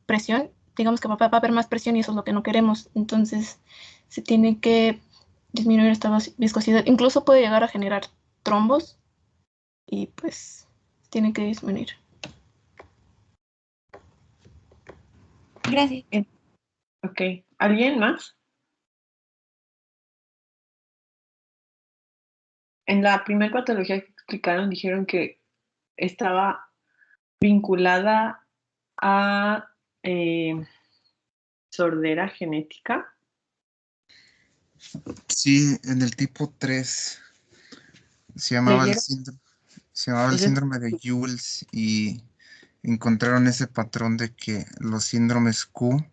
presión. Digamos que va a haber más presión y eso es lo que no queremos. Entonces, se tiene que disminuir esta viscosidad. Incluso puede llegar a generar trombos y pues tiene que disminuir. Gracias. Ok. ¿Alguien más? En la primera patología que explicaron dijeron que estaba vinculada a sordera genética. Sí, en el tipo 3 se llamaba el síndrome de Jules y encontraron ese patrón de que los síndromes Q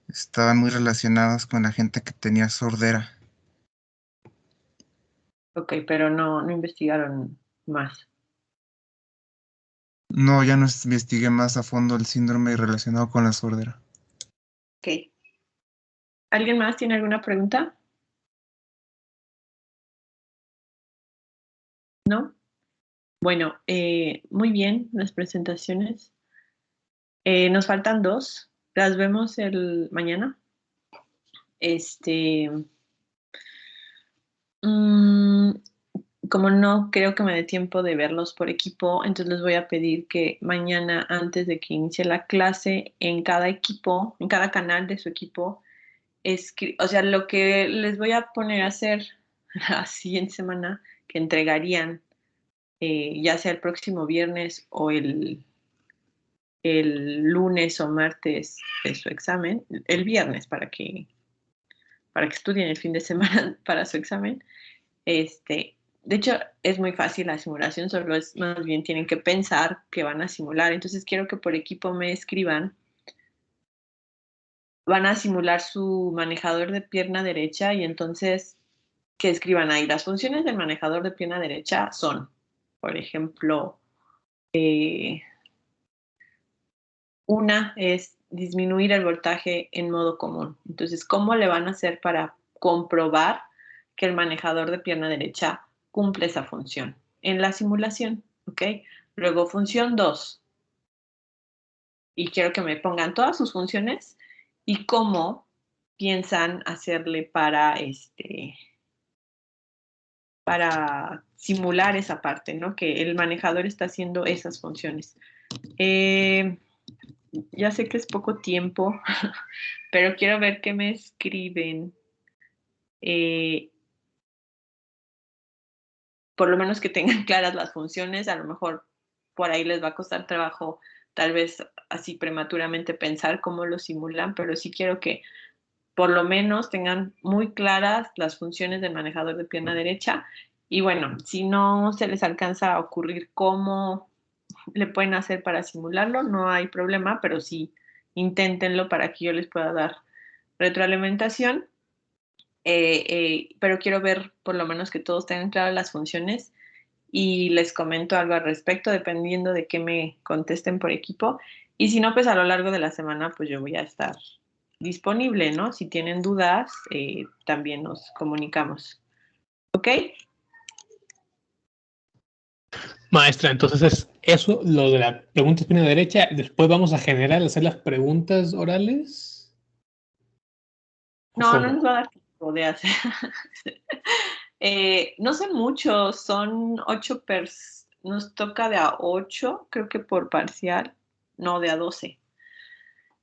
estaban muy relacionados con la gente que tenía sordera. Ok, pero no investigaron más. No, ya no investigué más a fondo el síndrome relacionado con la sordera. Ok. ¿Alguien más tiene alguna pregunta? ¿No? Bueno, muy bien las presentaciones. Nos faltan 2. Las vemos el mañana. Como no creo que me dé tiempo de verlos por equipo, entonces les voy a pedir que mañana, antes de que inicie la clase, en cada equipo, en cada canal de su equipo, o sea, lo que les voy a poner a hacer la siguiente semana, que entregarían ya sea el próximo viernes o el lunes o martes de su examen, el viernes para que estudien el fin de semana para su examen. De hecho, es muy fácil la simulación, solo es más bien tienen que pensar que van a simular. Entonces quiero que por equipo me escriban. Van a simular su manejador de pierna derecha y entonces que escriban ahí. Las funciones del manejador de pierna derecha son, por ejemplo, una es disminuir el voltaje en modo común. Entonces, ¿cómo le van a hacer para comprobar que el manejador de pierna derecha cumple esa función? En la simulación, ¿ok? Luego función 2. Y quiero que me pongan todas sus funciones y cómo piensan hacerle para simular esa parte, ¿no? Que el manejador está haciendo esas funciones. Ya sé que es poco tiempo, pero quiero ver qué me escriben. Por lo menos que tengan claras las funciones, a lo mejor por ahí les va a costar trabajo, tal vez así prematuramente pensar cómo lo simulan, pero sí quiero que por lo menos tengan muy claras las funciones del manejador de pierna derecha. Y bueno, si no se les alcanza a ocurrir cómo le pueden hacer para simularlo, no hay problema, pero sí inténtenlo para que yo les pueda dar retroalimentación. Pero quiero ver por lo menos que todos tengan claras las funciones y les comento algo al respecto dependiendo de qué me contesten por equipo. Y si no, pues a lo largo de la semana, pues yo voy a estar disponible, ¿no? Si tienen dudas, también nos comunicamos. ¿Ok? Maestra, entonces es eso, lo de la pregunta espina derecha. Después vamos a generar, hacer las preguntas orales. No, no nos va a dar tiempo de hacer. No son muchos, son 8 nos toca de a 8, creo que por parcial, no, de a 12.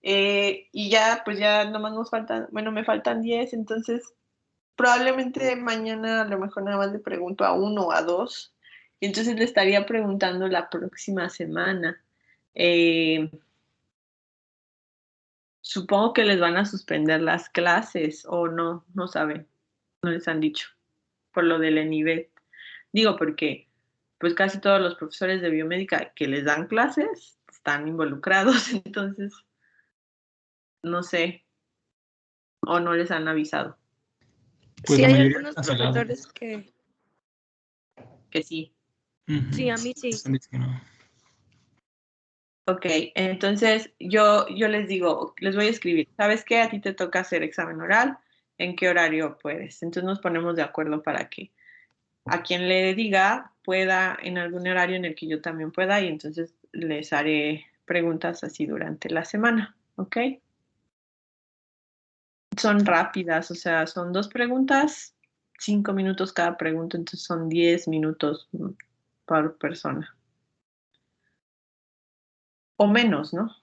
Y ya, pues ya nomás nos faltan, bueno, me faltan 10, entonces probablemente mañana a lo mejor nada más le pregunto a 1 o a 2, y entonces le estaría preguntando la próxima semana. Supongo que les van a suspender las clases o no, no saben, no les han dicho, por lo del ENIVET. Digo, porque pues casi todos los profesores de biomédica que les dan clases están involucrados, entonces no sé, o no les han avisado. Pues Sí, la hay mayoría algunos están cerrados. profesores que sí. Sí, a mí sí. Ok, entonces yo les digo, les voy a escribir, ¿sabes qué? A ti te toca hacer examen oral, ¿en qué horario puedes? Entonces nos ponemos de acuerdo para que a quien le diga pueda en algún horario en el que yo también pueda y entonces les haré preguntas así durante la semana, ¿ok? Son rápidas, o sea, son 2 preguntas, 5 minutos cada pregunta, entonces son 10 minutos por persona. O menos, ¿no?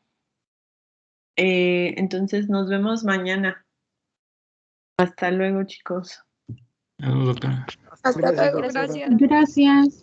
Entonces nos vemos mañana. Hasta luego, chicos. Doctora. Hasta luego, gracias. Gracias.